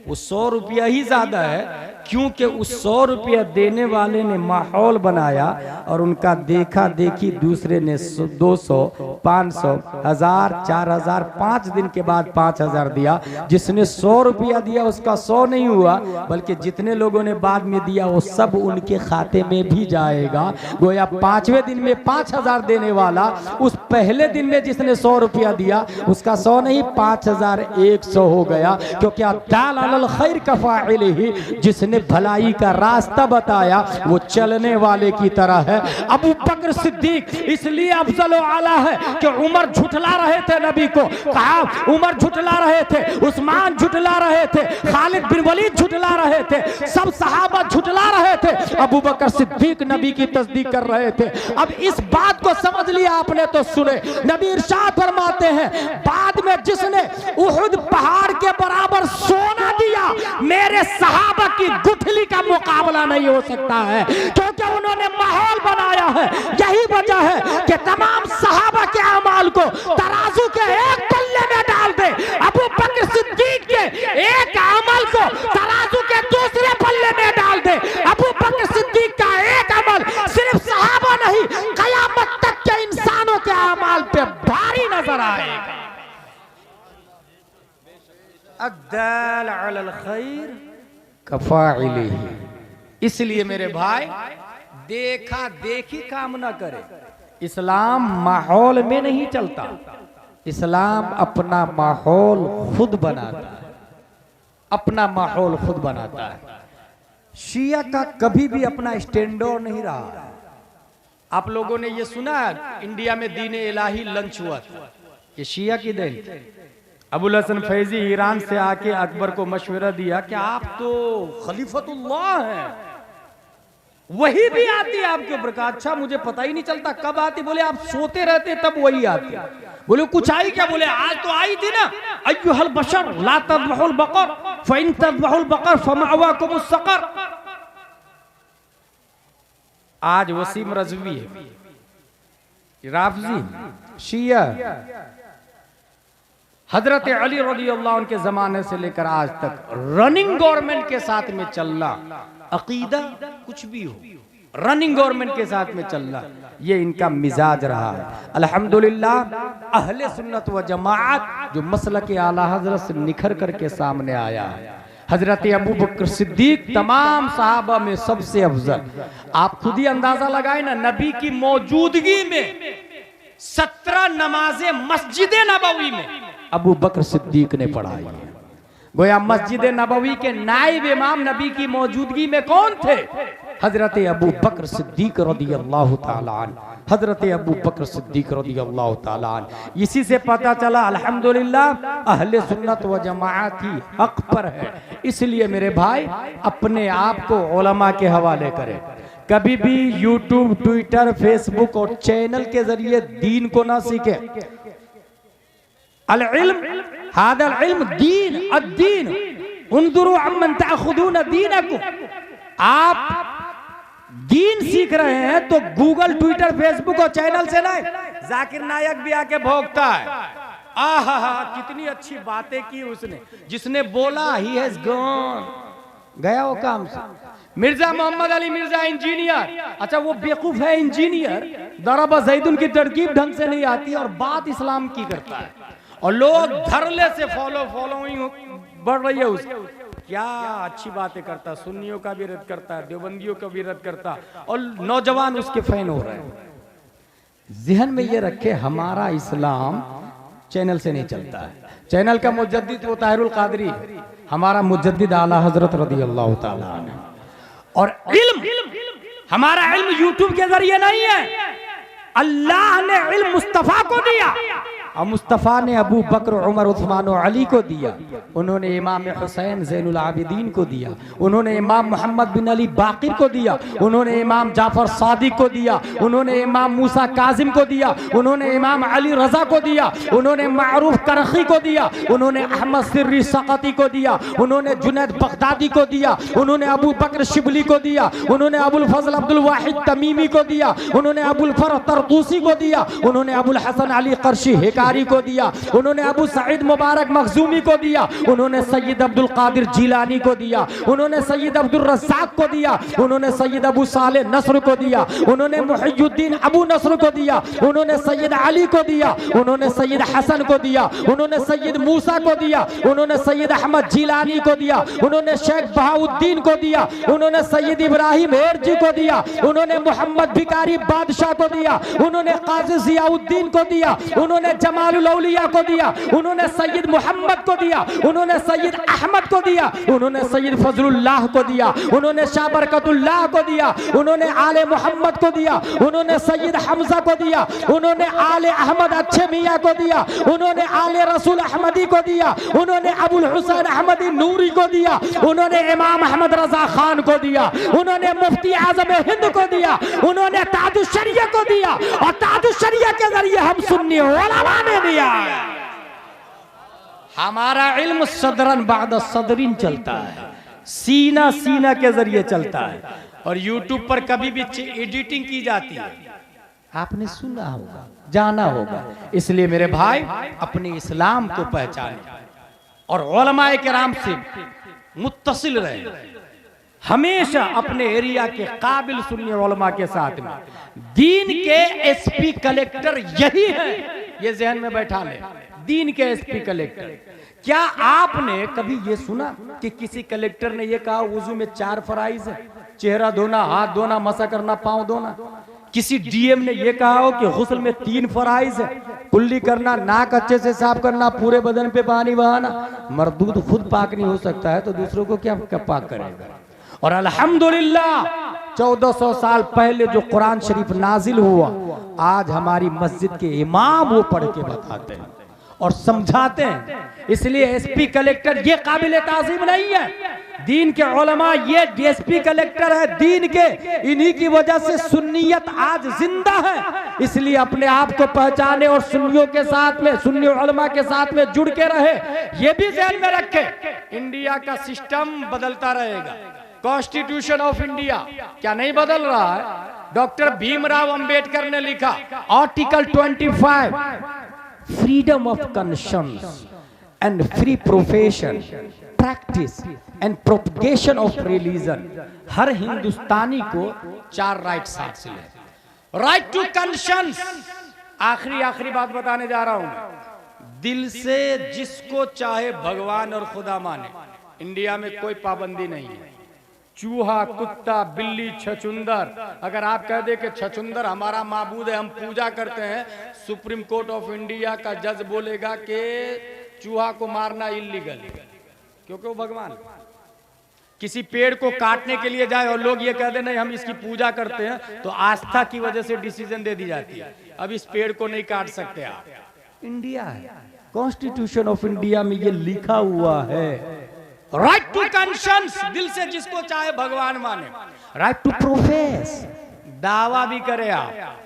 वो 100 रुपया ही ज्यादा है क्योंकि उस 100 रुपया देने वाले ने माहौल बनाया और उनका देखा देखी दूसरे ने 200, 500, 1000, 4000, 5 दिन के बाद 5000 दिया। जिसने 100 रुपया दिया उसका 100 नहीं हुआ बल्कि जितने लोगों ने बाद में दिया वो सब उनके खाते में भी जाएगा। गोया 5वें दिन में 5000 देने वाला उस पहले दिन में जिसने 100 रुपया दिया उसका 100 नहीं 5100 हो गया। क्योंकि दाल अलल खैर कफाइलिही, जिसने भलाई का रास्ता बताया वो चलने वाले की तरह है। अबू बकर सिद्दीक इसलिए अफजल आला है कि उमर झुठला रहे थे नबी को, कहा उमर झुठला रहे थे, उस्मान झुठला रहे थे, खालिद बिन वलीद झुठला रहे थे, सब सहाबा झुठला रहे थे, अबू बकर सिद्दीक नबी की तस्दीक कर रहे थे। अब इस बात को समझ लिया आपने तो सुने। नबी इरशाद फरमाते हैं बाद में जिसने उहुद पहाड़ के बराबर सोना दिया मेरे सहाबा की गुठली का मुकाबला नहीं हो सकता है, क्योंकि उन्होंने माहौल बनाया है। यही वजह है कि तमाम सहाबा के अमाल को तराजू के एक पल्ले में डाल दे, अबू बकर सिद्दीक के एक अद्दाल अलल खैर कफाइलिही। इसलिए मेरे भाई देखा देखी काम ना करे। इस्लाम माहौल में नहीं चलता, इस्लाम अपना माहौल खुद बनाता है, अपना माहौल खुद बनाता है। शिया का कभी भी अपना स्टैंडर्ड नहीं रहा। आप लोगों ने ये सुना इंडिया में दीन इलाही लंच हुआ था, ये शिया की देन। अबुल हसन फैजी ईरान से आके अकबर को मशवरा दिया कि आप तो खलीफतुल्लाह हैं, वही भी आती है आपके ऊपर। कहा अच्छा मुझे पता ही नहीं चलता कब आती। बोले आप सोते रहते तब वही आती। बोले कुछ आई क्या? बोले आज तो आई थी ना, अय्युहल बशर ला तज़बहुल बकर फ़इन तज़बहुल बकर फमअवाकुमुस सकर। आज वसीम रज़वी है, राफ़ज़ी, शिया, हजरत अली रज़ियल्लाहु अन्हु के जमाने से लेकर आज तक रनिंग गवर्नमेंट के साथ में चलना, अकीदा कुछ भी हो रनिंग गवर्नमेंट के साथ में चलना, ये इनका मिजाज रहा है। अल्हम्दुलिल्लाह अहले सुन्नत व जमाअत जो मसलक आला हजरत से निखर करके सामने आया है। हजरत अबू बकर सिद्दीक तमाम सहाबा में सबसे अफजल। आप खुद ही अंदाजा लगाए ना, नबी की मौजूदगी में 17 नमाजें मस्जिद नबवी में अबू बकर सिद्दीक ने पढ़ाई है। गोया मस्जिद नबवी के नाइब इमाम नबी की मौजूदगी में कौन थे? हजरत अबू बकर सिद्दीक रज़ियल्लाहु ताला अन्हु। हजरत अबू बकर सिद्दीक रज़ियल्लाहु ताला अन्हु। इसी से पता चला अल्हम्दुलिल्लाह अहले सुन्नत व जमाअत ही हक पर है। इसलिए मेरे भाई अपने आप को उलमा के हवाले करें। कभी भी यूट्यूब, ट्विटर, फेसबुक और चैनल के जरिए दीन को ना सीखे। अल इल्म हादल इल्म दीन अद्दीन उन्जुरू अम्मन ताखुदून दीनकुम। आप दीन सीख रहे हैं तो गूगल, ट्विटर, फेसबुक और चैनल से नहीं। जाकिर नायक भी आके भोगता है, आहा कितनी अच्छी बातें की उसने, जिसने बोला ही हैज गॉन, गया वो काम से। मिर्जा मोहम्मद अली मिर्जा इंजीनियर, अच्छा वो बेवकूफ है इंजीनियर, दरबा जैदुन की तरकीब ढंग से नहीं आती और बात इस्लाम की करता है, और लोग धरले से फॉलोइंग बढ़ रही है उसकी। क्या अच्छी बातें करता, सुन्नियों का भी रद्द करता है, देवबंदियों का भी रद्द करता, और नौजवान उसके फैन हो रहे हैं। जहन में ये रखे हमारा इस्लाम चैनल से नहीं चलता है। चैनल का मुजद्दिद वो ताहिरुल कादरी है, हमारा मुजद्दिद आला हजरत रज़ियल्लाहु ताला अन्हु। और इल्म हमारा इल्म यूट्यूब के जरिए नहीं है, अल्लाह ने इल्म मुस्तफा को दिया और मुस्तफ़ा ने अबू बकर, उमर, उस्मान और अली को दिया। उन्होंने इमाम हुसैन ज़ैनुल आबिदीन को दिया, उन्होंने इमाम मोहम्मद बिन अली बाकिर को दिया, उन्होंने इमाम जाफर सादिक को दिया, उन्होंने इमाम मूसा काजिम को दिया, उन्होंने इमाम अली रजा को दिया, उन्होंने मारूफ करखी को दिया, उन्होंने अहमद सिर्री सकती को दिया, उन्होंने जुनैद बगदादी को दिया, उन्होंने अबू बकर शिबली को दिया, उन्होंने अबुल फजल अब्दुल वाहिद तमीमी को दिया, उन्होंने अबुल फरह तरतूसी को दिया, उन्होंने अबुल हसन अली कर्शी को दिया, उन्होंने अबू सईद मुबारक मखजूमी को दिया, उन्होंने सैयद अब्दुल कादिर जिलानी को दिया, उन्होंने सैयद अब्दुल रज़्ज़ाक को दिया, उन्होंने सैयद अबू साले नस्र को दिया, उन्होंने मुहियुद्दीन अबू नस्र को दिया, उन्होंने सैयद अली को दिया, उन्होंने सैयद हसन को दिया, उन्होंने सैयद मूसा को दिया, उन्होंने सैयद अहमद जिलानी को दिया, उन्होंने शेख बहाउद्दीन को दिया, उन्होंने सैयद इब्राहिम एरजी को दिया, उन्होंने मोहम्मद भिकारी बादशाह को दिया, उन्होंने काजी जियाउद्दीन को दिया, उन्होंने जमालुल औलिया को दिया, उन्होंने सैयद मोहम्मद को दिया, उन्होंने सैयद अहमद को दिया, उन्होंने सैयद फजलुल्लाह को दिया, उन्होंने शाह बरकतुल्लाह को दिया, उन्होंने आले मोहम्मद को दिया, उन्होंने सैयद हमजा को दिया, उन्होंने आले अहमद अच्छे मियाँ को दिया, उन्होंने आले रसूल अहमदी को दिया, उन्होंने अबुल हुसैन अहमदी नूरी को दिया, उन्होंने इमाम अहमद रजा खान को दिया, उन्होंने मुफ्ती आजम हिंद को दिया, उन्होंने ताजुश शरिया को दिया, और ताजुश शरिया के जरिए हम सुन्नी उलमा ने दिया। हमारा इल्म सदरन बाद सदरिन चलता है, सीना सीना के जरिए चलता है, और यूट्यूब पर कभी भी एडिटिंग की जाती है, आपने सुना होगा, जाना होगा। इसलिए मेरे भाई अपने इस्लाम को पहचाने और उलमाए किराम से मुत्तसिल रहे, हमेशा अपने एरिया के काबिल सुन्नी उलमा के साथ में। दीन के एसपी कलेक्टर यही है, ये जहन में बैठा ले, दीन के एसपी कलेक्टर क्या आपने कभी ये सुना कि किसी कलेक्टर ने ये कहा वुजू में 4 फराइज है, चेहरा धोना, हाथ धोना, मसा करना, पांव धोना? किसी डीएम ने ये कहा हो कि गुस्ल में 3 फराइज है, कुल्ली करना, नाक अच्छे से साफ करना, पूरे बदन पे पानी बहाना? मर्दूद खुद पाक नहीं हो सकता है तो दूसरों को क्या पाक करेगा? और अल्हम्दुलिल्लाह 1400 साल पहले जो कुरान शरीफ नाजिल हुआ, आज हमारी मस्जिद के इमाम वो पढ़ के बताते हैं और समझाते हैं। इसलिए एसपी कलेक्टर ये काबिल ताज़ीम नहीं है। दीन के उलमा ये एसपी कलेक्टर है दीन के, इन्हीं की वजह से सुन्नियत आज जिंदा है। इसलिए अपने आप को पहचाने और सुन्नियों के साथ में, सुन्नी उलमा के साथ में जुड़ के रहे। ये भी ध्यान में रखे, इंडिया का सिस्टम बदलता रहेगा। कॉन्स्टिट्यूशन ऑफ इंडिया क्या नहीं बदल रहा है? डॉक्टर भीमराव अंबेडकर ने लिखा article 25, freedom of conscience and free profession, practice and propagation of religion. हर हिंदुस्तानी को 4 राइट्स हासिल है। राइट टू कॉन्शियंस, आखिरी बात बताने जा रहा हूं। दिल से जिसको चाहे भगवान और खुदा माने, इंडिया में कोई पाबंदी नहीं है। चूहा, कुत्ता, बिल्ली, छछुंदर, अगर आप कह दे कि छछुंदर हमारा माबूद है, हम पूजा करते हैं, सुप्रीम कोर्ट ऑफ इंडिया का जज बोलेगा कि चूहा को मारना इलीगल, क्योंकि वो भगवान। किसी पेड़ को काटने के लिए जाए और लोग ये कह दे नहीं हम इसकी पूजा करते हैं, तो आस्था की वजह से डिसीजन दे दी जाती है, अब इस पेड़ को नहीं काट सकते आप। इंडिया है, कॉन्स्टिट्यूशन ऑफ इंडिया में ये लिखा हुआ है, राइट टू कॉन्शियंस, दिल से जिसको चाहे भगवान माने। राइट टू प्रोफेस, दावा भी करे आप,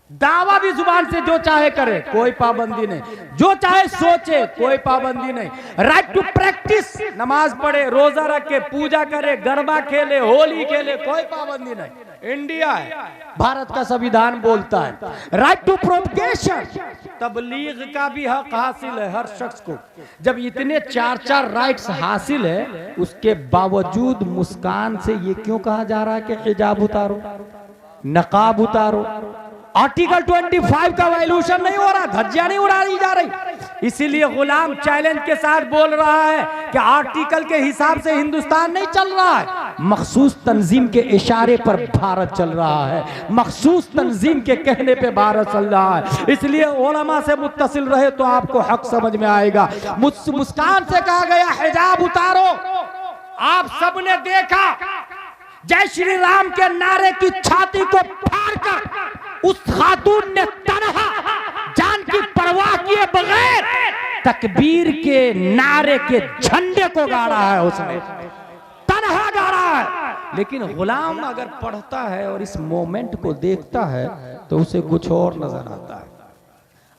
दावा भी जुबान से जो चाहे करे, कोई पाबंदी नहीं। जो चाहे सोचे, कोई पाबंदी नहीं। राइट टू प्रैक्टिस, नमाज पढ़े, रोजा रखे, पूजा करे, गरबा खेले, होली खेले, कोई पाबंदी नहीं। इंडिया है, भारत का संविधान बोलता है। राइट टू प्रोपगेशन, तबलीग का भी हक हासिल है हर शख्स को। जब इतने 4 राइट्स हासिल है, उसके बावजूद मुस्कान से ये क्यों कहा जा रहा है कि हिजाब उतारो, नकाब उतारो? आर्टिकल 25 का वायलेशन नहीं हो रहा, धज्जियां नहीं उड़ाई जा रही। इसीलिए गुलाम चैलेंज के साथ बोल रहा है कि आर्टिकल के हिसाब से हिंदुस्तान नहीं चल रहा है, मखसूस तंजीम के इशारे पर भारत चल रहा है, मखसूस तंजीम के कहने पे भारत चल रहा है। इसलिए उलमा से मुत्तसिल रहे तो आपको हक समझ में आएगा। मुस्कान से कहा गया हिजाब उतारो, आप सबने देखा जय श्री राम के नारे की छाती को फाड़कर उस खातून ने तन्हा, जान की परवाह किए बगैर तकबीर के नारे के झंडे को गाड़ा है, उसने तन्हा गाड़ा है। लेकिन गुलाम अगर पढ़ता है और इस मोमेंट को देखता है तो उसे कुछ और नजर आता है।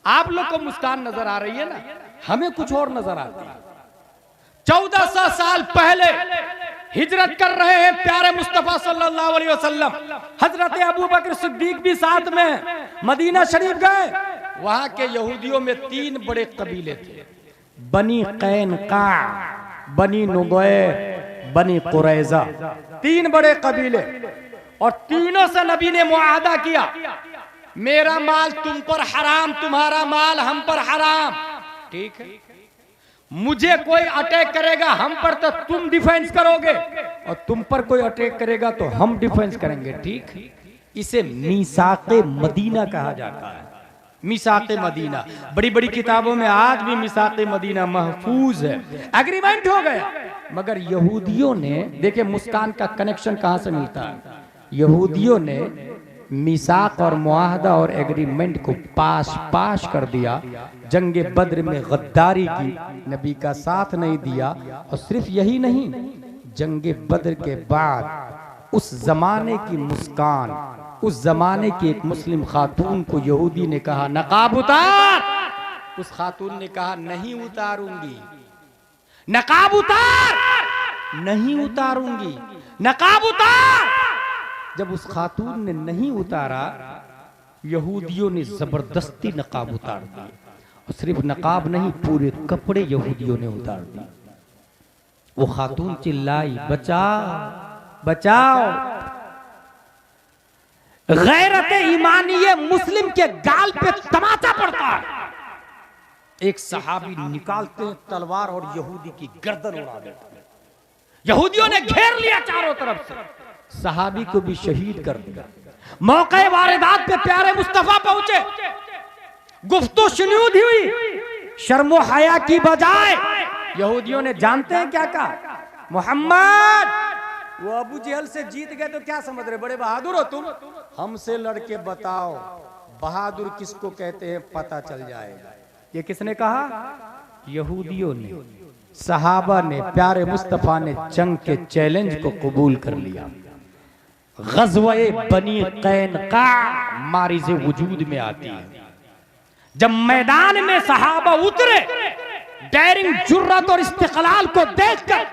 आप लोग को मुस्कान नजर आ रही है ना, हमें कुछ और नजर आता है। 1400 साल पहले हिजरत कर रहे हैं प्यारे मुस्तफा सल्लल्लाहु अलैहि वसल्लम। हजरत अबू बकर सिद्दीक भी साथ में मदीना शरीफ गए। वहां के यहूदियों में 3 बड़े कबीले थे, बनी कैनका, बनी नुगैर, बनी कुरैजा, 3 बड़े कबीले। और तीनों से नबी ने मुआहदा किया, मेरा माल तुम पर हराम, तुम्हारा माल हम पर हराम, ठीक है? मुझे कोई अटैक करेगा हम पर तो तुम डिफेंस करोगे, और तुम पर कोई अटैक करेगा तो हम डिफेंस करेंगे, ठीक? इसे मीसाक़े मदीना कहा जाता है। मीसाक़े मदीना, बड़ी बड़ी किताबों में आज भी मीसाक़े मदीना महफूज है। एग्रीमेंट हो गया, मगर यहूदियों ने, देखिए मुस्कान का कनेक्शन कहां से मिलता है, यहूदियों ने मीसाक और मुआहदा और एग्रीमेंट को पाश कर दिया। जंगे बद्र में गद्दारी की, नबी का साथ नहीं दिया। और सिर्फ यही नहीं, जंगे बद्र के बाद उस जमाने की मुस्कान, उस जमाने की एक मुस्लिम खातून को यहूदी ने कहा नकाब उतार, उस खातून ने कहा नहीं उतारूंगी। नकाब उतार, नहीं उतारूंगी, नकाब उतार। जब उस खातून ने नहीं उतारा, यहूदियों ने जबरदस्ती नकाब उतार दिया। और सिर्फ नकाब नहीं, पूरे कपड़े यहूदियों ने उतार दिए। वो खातून चिल्लाई बचाओ बचाओ। गैरत ईमानी मुस्लिम के गाल पे तमाचा पड़ता है। एक सहाबी निकालते हैं तलवार और यहूदी की गर्दन उड़ा देते हैं। यहूदियों ने घेर लिया चारों तरफ से, सहाबी को भी शहीद कर दिया। मौके वारदात पे प्यारे मुस्तफा पहुंचे, गुफ्तगू शुनूद हुई, शर्मो हया की बजाय यहूदियों ने जानते हैं क्या कहा, मोहम्मद वो अबू जहल से जीत गए तो क्या समझ रहे, बड़े बहादुर हो तुम, हमसे लड़के बताओ बहादुर किसको कहते हैं पता चल जाएगा। ये किसने कहा, यहूदियों ने, सहाबा ने, प्यारे मुस्तफा ने जंग के चैलेंज को कबूल कर लिया। ग़ज़वा-ए बनी क़ैनुक़ा मारिज़े वजूद में आती है। जब मैदान में सहाबा उतरे, डेयरिंग, जुर्रत और इस्तिक़लाल को देखकर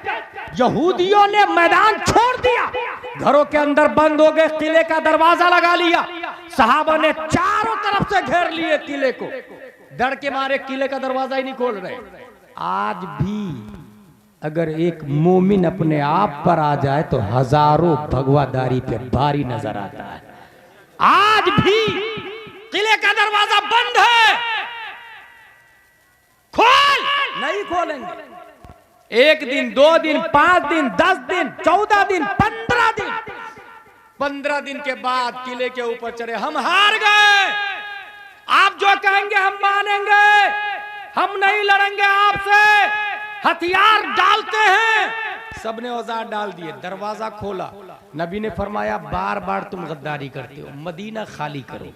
यहूदियों ने मैदान छोड़ दिया, घरों के अंदर बंद हो गए, किले का दरवाजा लगा लिया। सहाबा ने चारों तरफ से घेर लिए किले को, डर के मारे किले का दरवाजा ही नहीं खोल रहे। आज भी अगर एक मोमिन अपने आप पर आ जाए तो हजारों भगवादारी पे भारी नजर आता है। आज भी किले का दरवाजा बंद है, खोल नहीं खोलेंगे। 1 दिन, 2 दिन, 5 दिन, 10 दिन, 14 दिन, 15 दिन, 15 दिन के बाद किले के ऊपर चढ़े, हम हार गए, आप जो कहेंगे हम मानेंगे, हम नहीं लड़ेंगे आपसे, हथियार डालते हैं। सबने औजार डाल दिए, दरवाजा खोला। नबी ने फरमाया बार बार तुम गद्दारी करते हो, मदीना खाली करो।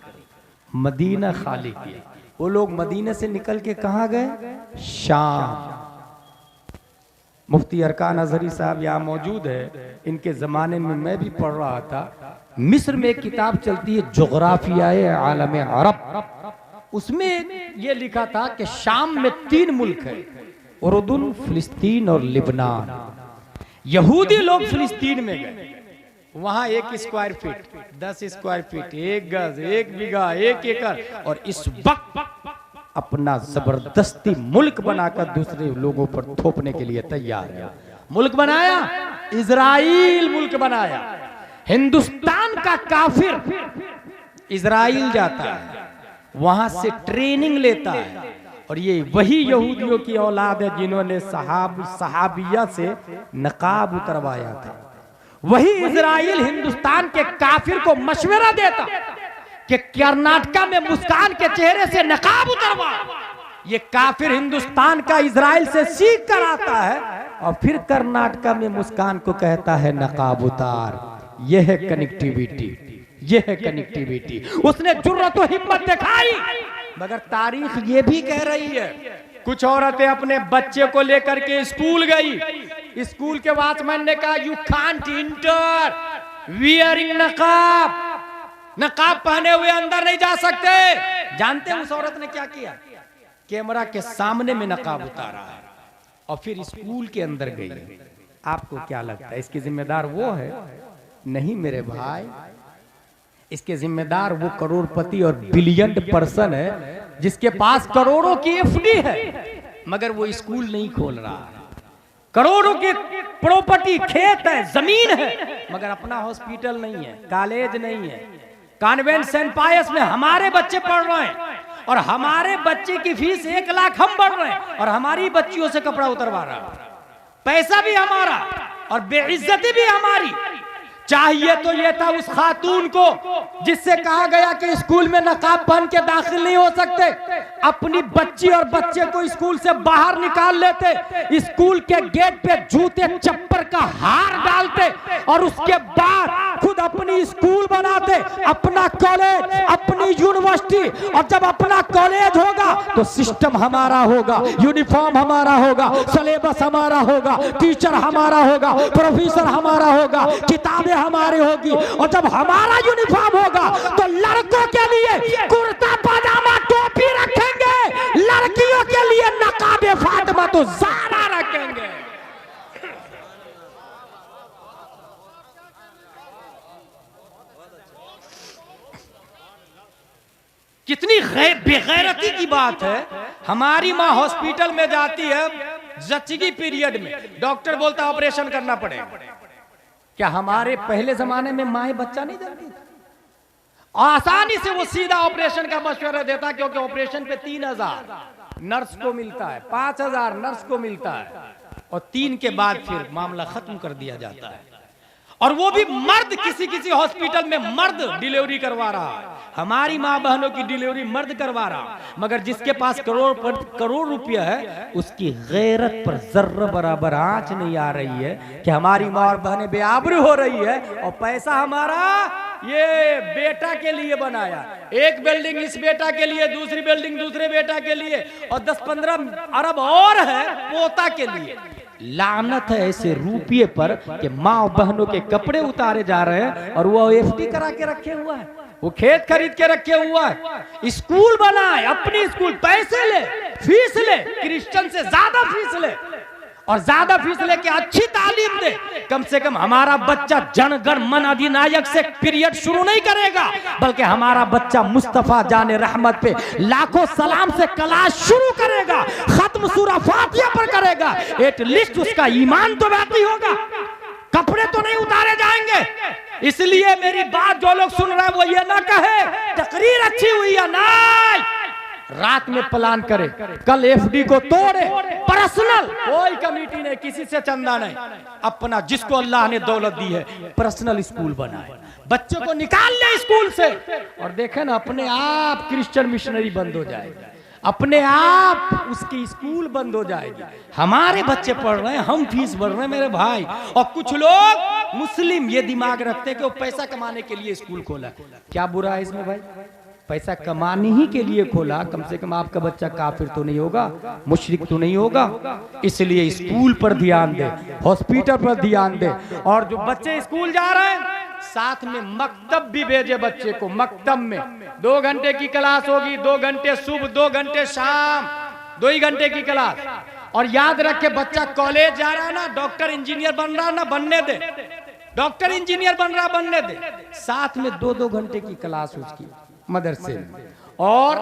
मदीना खाली किया। वो लोग मदीने से निकल के कहां गए, शाम। मुफ्ती अरकान अजहरी साहब यहाँ मौजूद है, इनके जमाने में मैं भी पढ़ रहा था। मिस्र में एक किताब चलती है जोग्राफियाए आलम अरब, उसमें ये लिखा था कि शाम में 3 मुल्क है, उर्दुन, फिलिस्तीन और लिबनान। यहूदी लोग फिलिस्तीन में गए, वहां 1 स्क्वायर फीट, 10 स्क्वायर फीट, 1 गज, 1 बीघा, 1 एकड़, और इस वक्त अपना जबरदस्ती मुल्क बनाकर दूसरे लोगों पर थोपने के लिए तैयार है। मुल्क बनाया, इजराइल मुल्क बनाया। हिंदुस्तान का काफिर इजराइल जाता है, वहां से ट्रेनिंग लेता है, और ये वही यहूदियों की औलाद है जिन्होंने सहाबिया से नकाब उतरवाया था। वही इजराइल हिंदुस्तान के काफिर को मशवरा देता कि कर्नाटका में मुस्कान के चेहरे से नकाब उतरवा। ये काफिर हिंदुस्तान का इजराइल से सीख कर आता है और फिर कर्नाटका में मुस्कान को कहता है नकाब उतार। यह है कनेक्टिविटी, यह है कनेक्टिविटी। उसने जुर्रत और हिम्मत दिखाई, मगर तारीख ये भी कह रही है कुछ औरतें अपने बच्चे को लेकर के स्कूल गई। स्कूल के वॉचमैन ने कहा यू कांट इंटर वियरिंग नकाब, नकाब पहने हुए अंदर नहीं जा सकते। जानते हैं उस औरत ने क्या किया, कैमरा के सामने में नकाब उतारा है और फिर स्कूल के अंदर गई। आपको क्या लगता है इसकी जिम्मेदार वो है? नहीं मेरे भाई, इसके जिम्मेदार वो करोड़पति और बिलियन पर्सन है जिसके पास करोड़ों की एफडी है, मगर वो स्कूल नहीं खोल रहा है। करोड़ों की प्रॉपर्टी, खेत है, जमीन है, मगर अपना हॉस्पिटल नहीं है, कॉलेज नहीं है। कॉन्वेंट सेंट पायस में हमारे बच्चे पढ़ रहे हैं और हमारे बच्चे की फीस 1 लाख हम भर रहे हैं और हमारी बच्चियों से कपड़ा उतरवा रहा है। पैसा भी हमारा और बेइज्जती भी हमारी। चाहिए तो ये था उस खातून को जिससे कहा गया कि स्कूल में नकाब पहन के दाखिल नहीं हो सकते, अपनी बच्ची और बच्चे को स्कूल से बाहर निकाल लेते, स्कूल के गेट पे जूते चप्पल का हार डालते और उसके बाद खुद अपनी स्कूल बनाते, अपना कॉलेज, अपनी यूनिवर्सिटी। और जब अपना कॉलेज होगा तो सिस्टम हमारा होगा, यूनिफॉर्म हमारा होगा, सिलेबस हमारा होगा, टीचर हमारा होगा, प्रोफेसर हमारा होगा, किताबें हमारी होगी। और जब हमारा यूनिफॉर्म होगा तो लड़कों के लिए कुर्ता पजामा टोपी रखेंगे, लड़कियों के लिए नकाबे फातिमा तो ज़ारा रखेंगे। कितनी बेगैरती की बात है। हमारी माँ हॉस्पिटल में जाती है जच्ची पीरियड में, डॉक्टर बोलता ऑपरेशन करना पड़ेगा। क्या हमारे पहले जमाने में माए बच्चा नहीं जानती? आसानी से वो सीधा ऑपरेशन का मशवरा देता, क्योंकि ऑपरेशन पे 3000 नर्स को मिलता है, 5,000 नर्स को मिलता है, और 3 के बाद फिर मामला खत्म कर दिया जाता है। और वो भी मर्द, किसी किसी हॉस्पिटल में मर्द डिलीवरी करवा रहा है। हमारी माँ बहनों की डिलीवरी मर्द करवा रहा, मगर जिसके पास करोड़ रुपया है उसकी गैरत पर जर्रा बराबर आंच नहीं आ रही है कि हमारी माँ और बहनें बेआबरू हो रही है, और पैसा हमारा ये बेटा के लिए बनाया, एक बिल्डिंग इस बेटा के लिए, दूसरी बिल्डिंग दूसरे बेटा के लिए, और 10-15 अरब और है पोता के लिए। लानत है ऐसे रुपये पर कि माँ और बहनों के कपड़े उतारे जा रहे हैं और वो एफडी करा के रखे हुआ है, वो खेत खरीद के रखे हुआ है, स्कूल बनाए, अपनी स्कूल, पैसे ले, फीस ले, क्रिश्चियन से ज्यादा फीस ले, और ज्यादा फीस लेके अच्छी तालीम दे। कम से कम हमारा बच्चा जनगण मन अधिनायक से पीरियड शुरू नहीं करेगा, बल्कि हमारा बच्चा मुस्तफा जाने रहमत पे लाखों सलाम से क्लास शुरू करेगा, खत्म सूरा फातिहा पर करेगा। एटलीस्ट उसका ईमान तो बाकी होगा, कपड़े तो नहीं उतारे जाएंगे। इसलिए मेरी बात जो लोग सुन रहे हैं वो ये ना कहे तकरीर अच्छी हुई है, नहीं, रात में प्लान करे, कल एफडी को तोड़े, पर्सनल, कोई कमेटी नहीं, किसी से चंदा नहीं, अपना जिसको अल्लाह ने दौलत दी है पर्सनल स्कूल बनाए, बच्चों को निकाल ले स्कूल से, और देखे ना अपने आप क्रिश्चियन मिशनरी बंद हो जाएगी, अपने आप उसकी स्कूल बंद हो जाएगी। हमारे बच्चे पढ़ रहे हैं, हम फीस भर रहे हैं मेरे भाई, और कुछ लोग मुस्लिम ये दिमाग रखते हैं कि वो पैसा कमाने के लिए स्कूल खोला। क्या बुरा है इसमें भाई? पैसा कमाने ही के लिए खोला, कम से कम आपका बच्चा काफिर तो नहीं होगा, मुशरिक तो नहीं होगा। इसलिए स्कूल पर ध्यान दे, हॉस्पिटल पर ध्यान दे, और जो बच्चे स्कूल जा रहे हैं साथ में मकतब भी भेजे बच्चे को। मकतब में 2 घंटे की क्लास होगी, 2 घंटे सुबह, 2 घंटे शाम, 2 ही घंटे की क्लास। और याद रखे बच्चा कॉलेज जा रहा है ना, डॉक्टर इंजीनियर बन रहा है ना, बनने दे, डॉक्टर इंजीनियर बन रहा, बनने दे, साथ में 2-2 घंटे की क्लास उसकी मदरसे में, और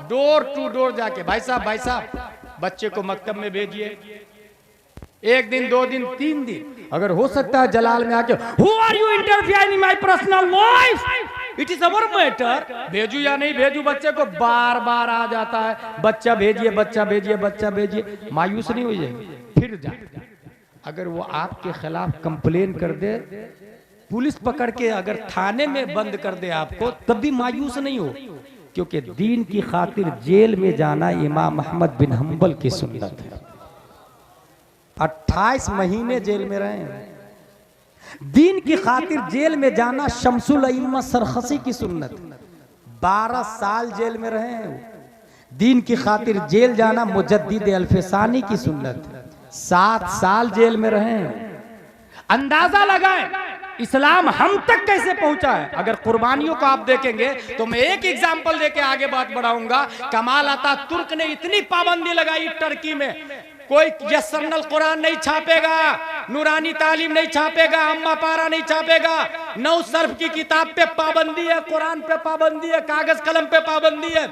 डोर टू डोर जाके भाई साहब बच्चे को मकतब में भेजिए, 1 दिन 2 दिन 3 दिन, अगर हो सकता है जलाल में आके who are you interfere in my personal life, it is our matter, भेजू या नहीं भेजू, बच्चे को बार बार आ जाता है, बच्चा भेजिए, बच्चा भेजिए, बच्चा भेजिए, मायूस नहीं हो जाएंगे। फिर जा, अगर वो आपके खिलाफ कंप्लेन कर दे, पुलिस पकड़ के अगर थाने में बंद कर दे आपको, तब भी मायूस नहीं हो, क्योंकि दीन की खातिर जेल में जाना इमाम अहमद बिन हंबल की सुन्नत है। 28 महीने जेल में रहे हैं, दीन की खातिर जेल में जाना शमसुल अइम्मा सरखसी की सुन्नत। 12 साल जेल में रहे हैं, दीन की खातिर जेल जाना मुजद्दिद अल्फसानी की सुन्नत। 7 साल जेल में रहे हैं। अंदाजा लगाएं इस्लाम हम तक कैसे पहुंचा है। अगर कुर्बानियों को आप देखेंगे तो मैं एक एग्जाम्पल देके आगे बात बढ़ाऊंगा। कमाल अतातुर्क ने इतनी पाबंदी लगाई टर्की में, कोई यस्सरनल कुरान नहीं छापेगा, नूरानी तालीम नहीं छापेगा, अम्मा पारा नहीं छापेगा, 9 सर्फ की किताब पे पाबंदी है, कुरान पे पाबंदी है, कागज कलम पे पाबंदी है।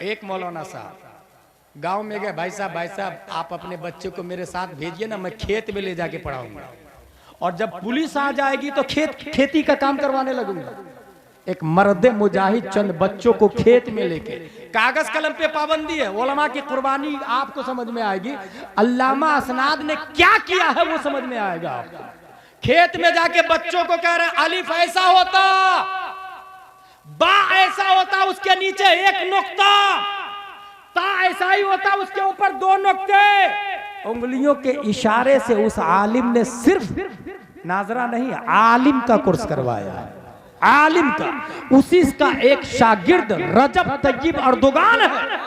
एक मौलाना साहब गांव में गए, भाई साहब आप अपने बच्चे को मेरे साथ भेजिए ना, मैं खेत में ले जाके पढ़ाऊंगा, और जब पुलिस आ जाएगी तो खेती का काम करवाने लगूंगा। एक मर्द मुजाहिद चंद बच्चों को खेत में लेके, कागज कलम पे पाबंदी है। उलमा की कुर्बानी आपको समझ में आएगी, अल्लामा असनाद ने क्या किया है वो समझ में आएगा आपको। खेत में जाके बच्चों को कह रहे हैं अलिफ ऐसा होता, बा ऐसा होता, उसके नीचे 1 नुक्ता, ता ऐसा ही होता, उसके ऊपर 2 नुक्ते। उंगलियों के इशारे से उस आलिम ने सिर्फ नाजरा नहीं, आलिम का कोर्स करवाया है, आलिम का। उसी का एक शागिर्द रजब तय्यब अर्दोगान है।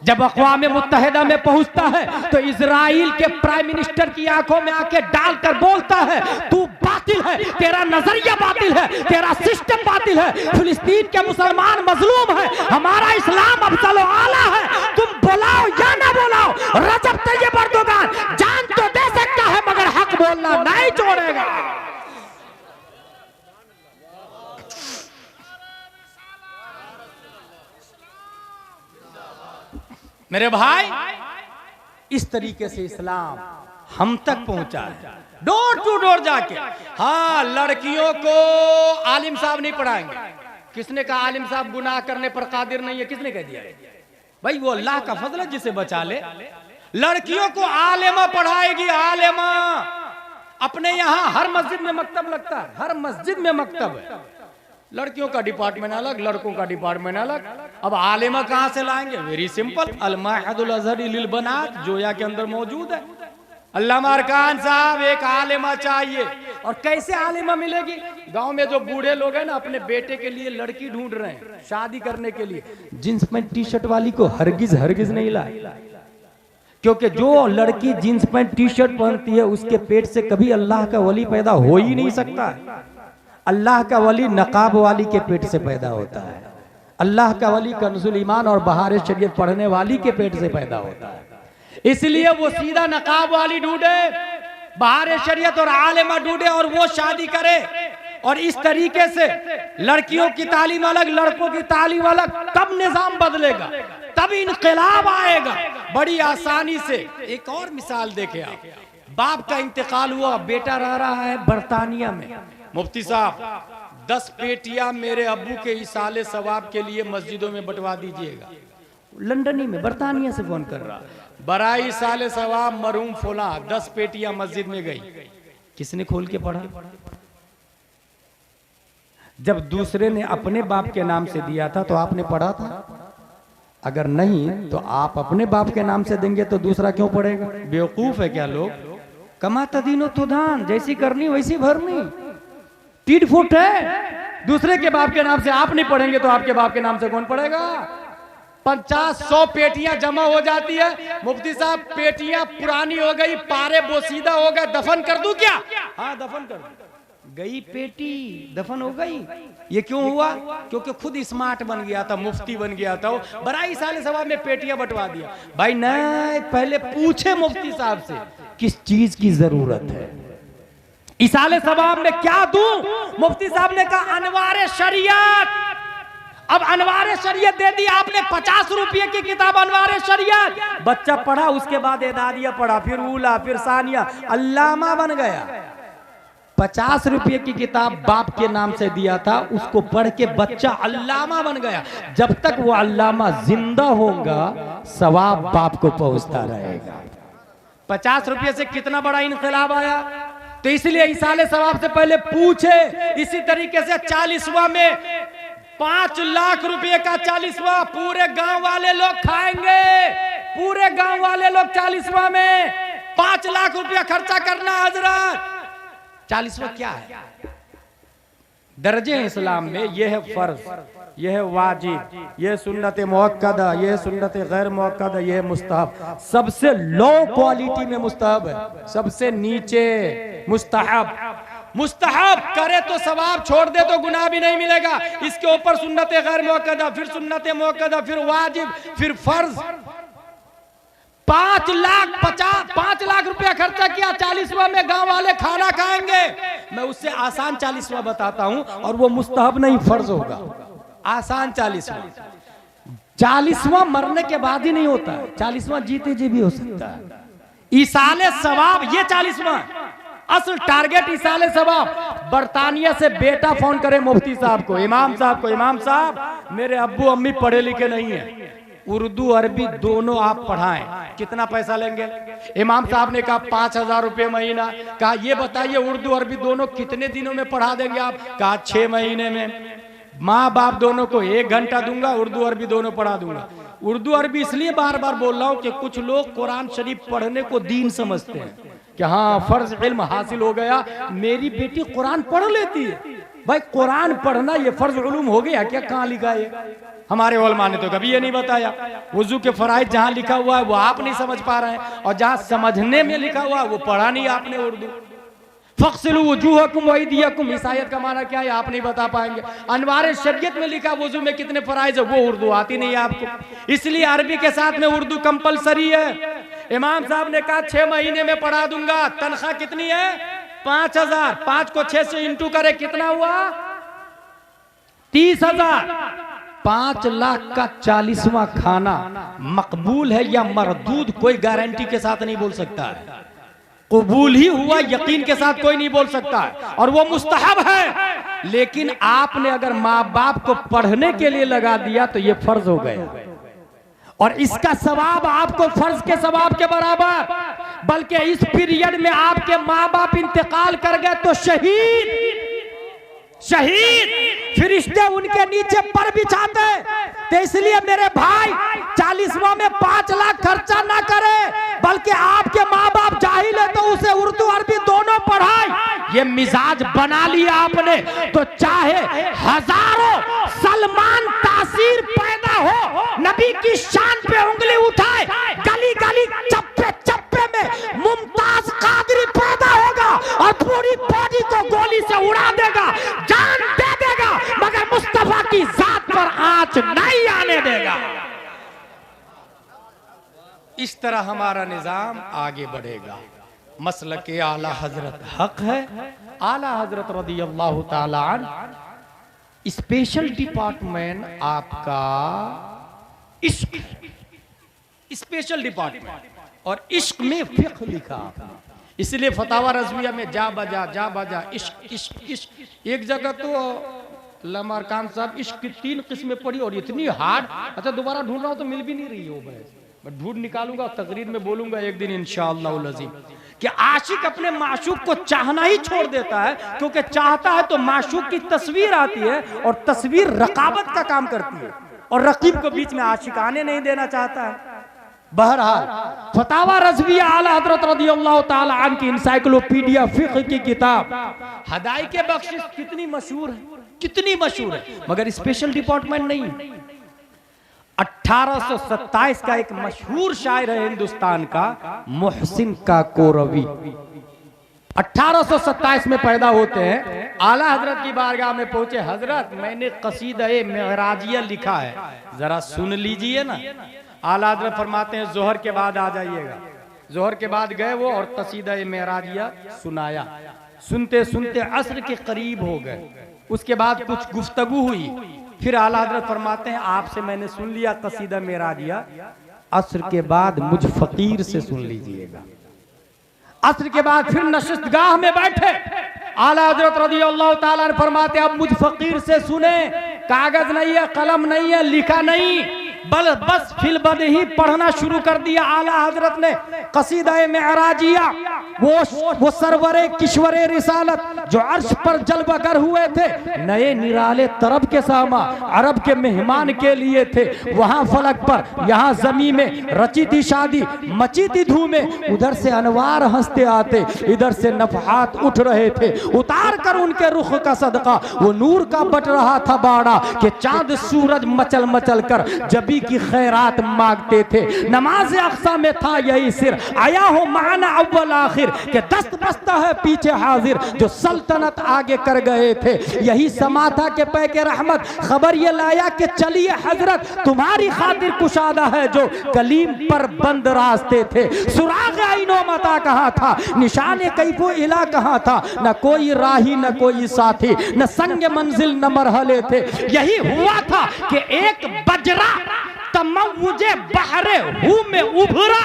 जब अक़वाम मुत्तहिदा में पहुंचता है तो इजराइल के प्राइम मिनिस्टर की आंखों में आके डालकर बोलता है तू बातिल है, तेरा नजरिया बातिल है, तेरा सिस्टम बातिल है, फिलिस्तीन के मुसलमान मजलूम है, हमारा इस्लाम अफजल व आला है, तुम बुलाओ या ना बुलाओ, रजब तय्यब अर्दोगान जान तो दे सकता है मगर हक बोलना नहीं छोड़ेगा। मेरे भाई, इस तरीके से इस्लाम हम तक पहुंचा है, डोर टू डोर जाके। हाँ, लड़कियों को आलिम साहब नहीं पढ़ाएंगे। किसने कहा आलिम साहब गुनाह करने पर कादिर नहीं है? किसने कह दिया? भाई वो अल्लाह का फजल है जिसे बचा ले। लड़कियों को आलेमा पढ़ाएगी, आलेमा। अपने यहाँ हर मस्जिद में मकतब लगता है, हर मस्जिद में मकतब है। लड़कियों का डिपार्टमेंट अलग, लड़कों का डिपार्टमेंट अलग। अब आलेमा कहां से लाएंगे? वेरी सिंपल, अल-माहिदुल अज़हरी लिल बनात जोया के अंदर मौजूद है। अल्लामा अरकान साहब एक आलेमा चाहिए। और कैसे आलेमा मिलेगी? गांव में जो बूढ़े लोग हैं ना, अपने बेटे के लिए लड़की ढूंढ रहे हैं शादी करने के लिए, जींस पैंट टी शर्ट वाली को हरगिज हरगिज नहीं लाए, क्योंकि जो लड़की जींस पैंट टी शर्ट पहनती है उसके पेट से कभी अल्लाह का वली पैदा हो ही नहीं सकता। अल्लाह का वली नकाब वाली के पेट से पैदा होता है। अल्लाह का वली कंजुल ईमान और बहार शरीयत पढ़ने वाली के पेट से पैदा होता है। इसलिए वो सीधा नकाब वाली ढूंढे, बहार शरीयत और आलिमा ढूंढे और वो शादी करे। और इस तरीके से लड़कियों की तालीम अलग, लड़कों की तालीम अलग, तब निजाम बदलेगा, तब इनकलाब आएगा बड़ी आसानी से। एक और मिसाल देखे आप, बाप का इंतकाल हुआ, बेटा रह रहा है बरतानिया में। मुफ्ती साहब 10 पेटियां मेरे अब्बू के इसाले सवाब के लिए मस्जिदों में बंटवा दीजिएगा। लंदन ही में, बरतानिया से फोन कर रहा, बराई साले सवाब मरहूम फुला 10 पेटियां मस्जिद में गई। किसने खोल के पढ़ा? जब दूसरे ने अपने बाप के नाम से दिया था तो आपने पढ़ा था? अगर नहीं तो आप अपने बाप के नाम से देंगे तो दूसरा क्यों पढ़ेगा? बेवकूफ है क्या लोग? कमाता दीनो तो दान, जैसी करनी वैसी भरनी। टीट फुट है। दूसरे के बाप के नाम से आप नहीं पढ़ेंगे तो आपके बाप के नाम से कौन पढ़ेगा? 50-100 पेटियां जमा हो जाती है। मुफ्ती साहब पेटियां पुरानी हो गई, पारे बोसीदा हो गए, दफन कर दूं क्या? हाँ दफन कर दूं। गई पेटी, दफन हो गई। ये क्यों हुआ? क्योंकि खुद स्मार्ट बन गया था, मुफ्ती बन गया था। बराई साले सवाब में पेटियां बंटवा दिया। भाई नहीं, पहले पूछे मुफ्ती साहब से किस चीज की जरूरत है, इसाले सवाब में क्या दूं? मुफ्ती साहब ने कहा अनवारे शरीयत। अब अनवारे शरीयत दे दी आपने, 50 रुपये की किताब अनवारे शरीयत। बच्चा पढ़ा, उसके बाद एदादिया पढ़ा, फिर उला, फिर सानिया, अल्लामा बन गया। 50 रुपये की किताब बाप के नाम से दिया था, उसको पढ़ के बच्चा अल्लामा बन गया। जब तक वो अल्लामा जिंदा होगा सवाब बाप को पहुंचता रहेगा। 50 रुपये से कितना बड़ा इनकलाब आया। तो इसलिए इसाले सवाब से पहले पूछे। इसी तरीके से 40वां में 5 लाख रुपए का 40वां पूरे गांव वाले लोग खाएंगे। पूरे गांव वाले लोग 40वां में 5 लाख रुपया खर्चा करना। हजरत 40वां क्या है? दर्जे हैं इस्लाम में। यह है फर्ज, यह है वाजिब, यह है सुन्नत मुअक्कदा, यह है सुन्नत गैर मुअक्कदा, यह है मुस्तहब। सबसे लो क्वालिटी में मुस्तहब है, सबसे नीचे मुस्तहब। मुस्तहब करे तो सवाब, छोड़ दे तो गुनाह भी नहीं मिलेगा। इसके ऊपर सुन्नत गैर मुअक्कदा, फिर सुन्नत मुअक्कदा, फिर वाजिब, फिर फर्ज। 5 लाख रुपया खर्चा किया, 40वां में गांव वाले खाना खाएंगे। मैं उससे आसान 40वां बताता हूं, और वो मुस्तहब नहीं फर्ज होगा। आसान 40वां मरने के बाद ही नहीं होता है, 40वां जीते जी भी हो सकता है। इसाले सवाब ये 40वां असल टारगेट इसाले सवाब। बरतानिया से बेटा फोन करे मुफ्ती साहब को, इमाम साहब को, इमाम साहब मेरे अब्बू अम्मी पढ़े लिखे नहीं है, उर्दू अरबी दोनों आप पढ़ाएं, कितना पैसा लेंगे? इमाम साहब ने कहा 5000 रुपये महीना। कहा ये बताइए उर्दू अरबी दोनों कितने दिनों में पढ़ा देंगे आप? कहा 6 महीने में। माँ बाप दोनों को 1 घंटा दूंगा, उर्दू अरबी दोनों पढ़ा दूंगा। उर्दू अरबी इसलिए बार बार बोल रहा हूँ कि कुछ लोग कुरान शरीफ पढ़ने को दीन समझते हैं कि हाँ फर्ज इल्म हासिल हो गया, मेरी बेटी कुरान पढ़ लेती है। भाई कुरान पढ़ना ये फर्ज उलूम हो गया क्या? कहाँ लिखा है? हमारे उलमा ने तो कभी ये नहीं बताया। वुजू के फराइज जहाँ लिखा हुआ है वो आप नहीं समझ पा रहे हैं, और जहाँ समझने में लिखा हुआ है वो पढ़ा नहीं आपने उर्दू। फक्सिलू वजूहकुम वअयदियकुम, इस आयत का माना क्या है आप नहीं बता पाएंगे। अनवारे शरीयत में लिखा वुजू में कितने फराइज है वो उर्दू आती नहीं है आपको, इसलिए अरबी के साथ में उर्दू कंपलसरी है। इमाम साहब ने कहा 6 महीने में पढ़ा दूंगा। तनख्वाह कितनी है? 5000। 5 को 6 से इंटू करे कितना हुआ? 30,000। 5 लाख का 40वां खाना मकबूल है या मरदूद कोई गारंटी के साथ नहीं बोल सकता है। कबूल ही हुआ यकीन के साथ कोई नहीं बोल सकता है, और वो मुस्तहब है। लेकिन आपने अगर माँ बाप को पढ़ने के लिए लगा दिया तो ये फर्ज हो गया। और इसका सवाब आपको फर्ज के सवाब के बराबर, बल्कि इस पीरियड में आपके माँ बाप इंतकाल कर गए तो शहीद फरिश्ते उनके नीचे पर बिछाते। तो इसलिए मेरे भाई 40वां में 5 लाख खर्चा ना करे, बल्कि आपके माँ बाप जाहिल है तो उसे उर्दू अरबी दोनों पढ़ाए। ये मिजाज बना लिया आपने तो चाहे हजारों सलमान तासीर पैदा हो, नबी की शान पे उंगली उठाए, गली गली चप्पे चप्पे में मुमताज कादरी पैदा होगा और पूरी बॉडी को गोली से उड़ा देगा, जान दे देगा, मगर मुस्तफा की जात पर आंच नहीं आने देगा। इस तरह हमारा निजाम आगे बढ़ेगा। मसलक आला हजरत हक है। आला हजरत रदियल्लाहु ताला अन्हु स्पेशल डिपार्टमेंट आपका इश्क, स्पेशल डिपार्टमेंट, और इश्क में फिक्र लिखा आपने। इसलिए फतावा रज़विया में जा बजा इश्क इश्क इश्क। एक जगह तो लमार खान साहब इश्क की 3 किस्में पढ़ी और इतनी हार्ड, अच्छा दोबारा ढूंढ रहा हूं तो मिल भी नहीं रही हो, मैं ढूंढ निकालूंगा, तकरीर में बोलूंगा एक दिन इंशाअल्लाह अज़ीम कि आशिक अपने माशूक को चाहना ही छोड़ देता है, क्योंकि चाहता है तो माशूक की तस्वीर आती है और तस्वीर रकाबत का काम करती है और रकीब को बीच में आशिक आने नहीं देना चाहता है। बहरहाल फतावा रज़विया आला हज़रत रज़ियल्लाहु ताला अन्हु की इंसाइक्लोपीडिया फिक़्ह की किताब हदायक़े बख्शिश कितनी मशहूर है, मगर स्पेशल डिपार्टमेंट नहीं। 1827 का एक मशहूर शायर है हिंदुस्तान का, मोहसिन काकोरवी। 1827 में पैदा होते हैं। आला हजरत की बारगाह में पहुंचे, हजरत मैंने कसीदा-ए मेराजिया लिखा है, जरा सुन लीजिए ना। आला हजरत फरमाते हैं जोहर के बाद आ जाइएगा। जोहर के बाद गए वो और कसीदा-ए मेराजिया सुनाया। सुनते सुनते असर के करीब हो गए। उसके बाद कुछ गुफ्तगू हुई, फिर आला हजरत फरमाते हैं आपसे मैंने सुन लिया कसीदा मेराजिया, असर के बाद मुझ फकीर से सुन लीजिएगा। असर के बाद फिर नशिस्तगाह में बैठे, आला हजरत रज़ियल्लाहु ताला अन्हु फरमाते अब मुझ फकीर से सुने, कागज नहीं है, कलम नहीं है, लिखा नहीं, बस फिलबद ही पढ़ना शुरू कर दिया। आला हजरत ने कसीदा-ए मेराजिया, वो सरवरे किश्वरे रिसालत जो अर्श पर जलवगर हुए थे, नए निराले तरब के सामा अरब के मेहमान के लिए थे। वहां फलक पर, यहाँ जमी में रची थी शादी, मची थी धूमें, उधर से अनवार हंसते आते, इधर से नफहात उठ रहे थे। उतार कर उनके रुख का सदका वो नूर का बट रहा था बाड़ा, कि चांद सूरज मचल मचल कर जबी की खैरात मांगते थे। नमाज अक्सा में था यही सिर, आया हो माना अव्वल आखिर, के दस्त बस्ता है पीछे हाजिर, जो सल्तनत आगे कर गए थे। यही समा था के पैके रहमत खबर ये लाया कि चलिए हजरत तुम्हारी खातिर कुशादा है जो कलीम पर बंद रास्ते थे। सुराग आइनो मता कहाँ था, निशाने कैफो इला कहाँ था, न कोई राही न कोई साथी, न संग मंजिल न मरहले थे। यही हुआ था कि एक बजरा तमव्वुजे बहरे हू में उभरा,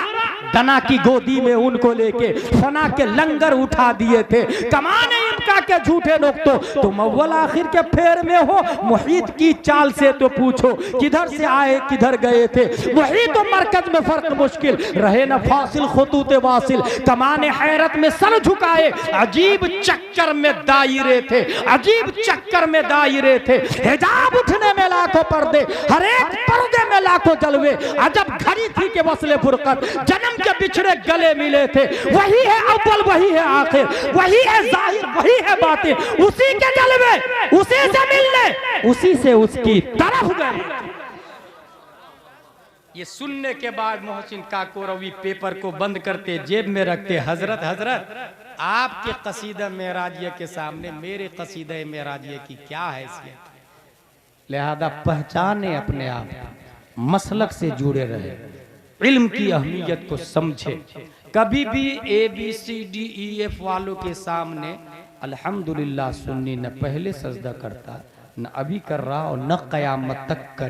दना की गोदी में उनको लेके फना के लंगर उठा दिए थे। कमाने इनका के झूठे लोग तो तुम अव्वल आखिर के फेर में हो, मुहीत की चाल से तो पूछो किधर से आए किधर गए थे। मुहीत और मरकज में फर्क मुश्किल रहे न फासिल खुतूत वासिल, कमाने हैरत में सर झुकाए, अजीब चक्कर में दायरे थे, अजीब चक्कर में दायरे थे। हिजाब उठने में लाखों पर्दे, हर एक पर्दे में लाखों जलवे, अजब घड़ी थी के वसले फुरकत, जन्म के बिछड़े गले मिले थे। वही है अव्वल वही है आखिर, वही है जाहिर वही है बातिन, उसी के जलवे उसी से मिलने उसी से उसकी तरफ गए। ये सुनने के बाद मोहसिन काकोरवी पेपर को बंद करते, जेब में रखते, हजरत हजरत आपके कसीदा मेराजिया के सामने मेरे कसीदा मेराजिया की क्या हैसियत है, लिहाजा पहचाने अपने आप, मसलक से जुड़े रहे, इल्म की अहमियत को समझे। कभी भी ABCDEF वालों के सामने अल्हम्दुलिल्लाह सुन्नी न पहले सजदा करता, न अभी कर रहा और न क़यामत तक कर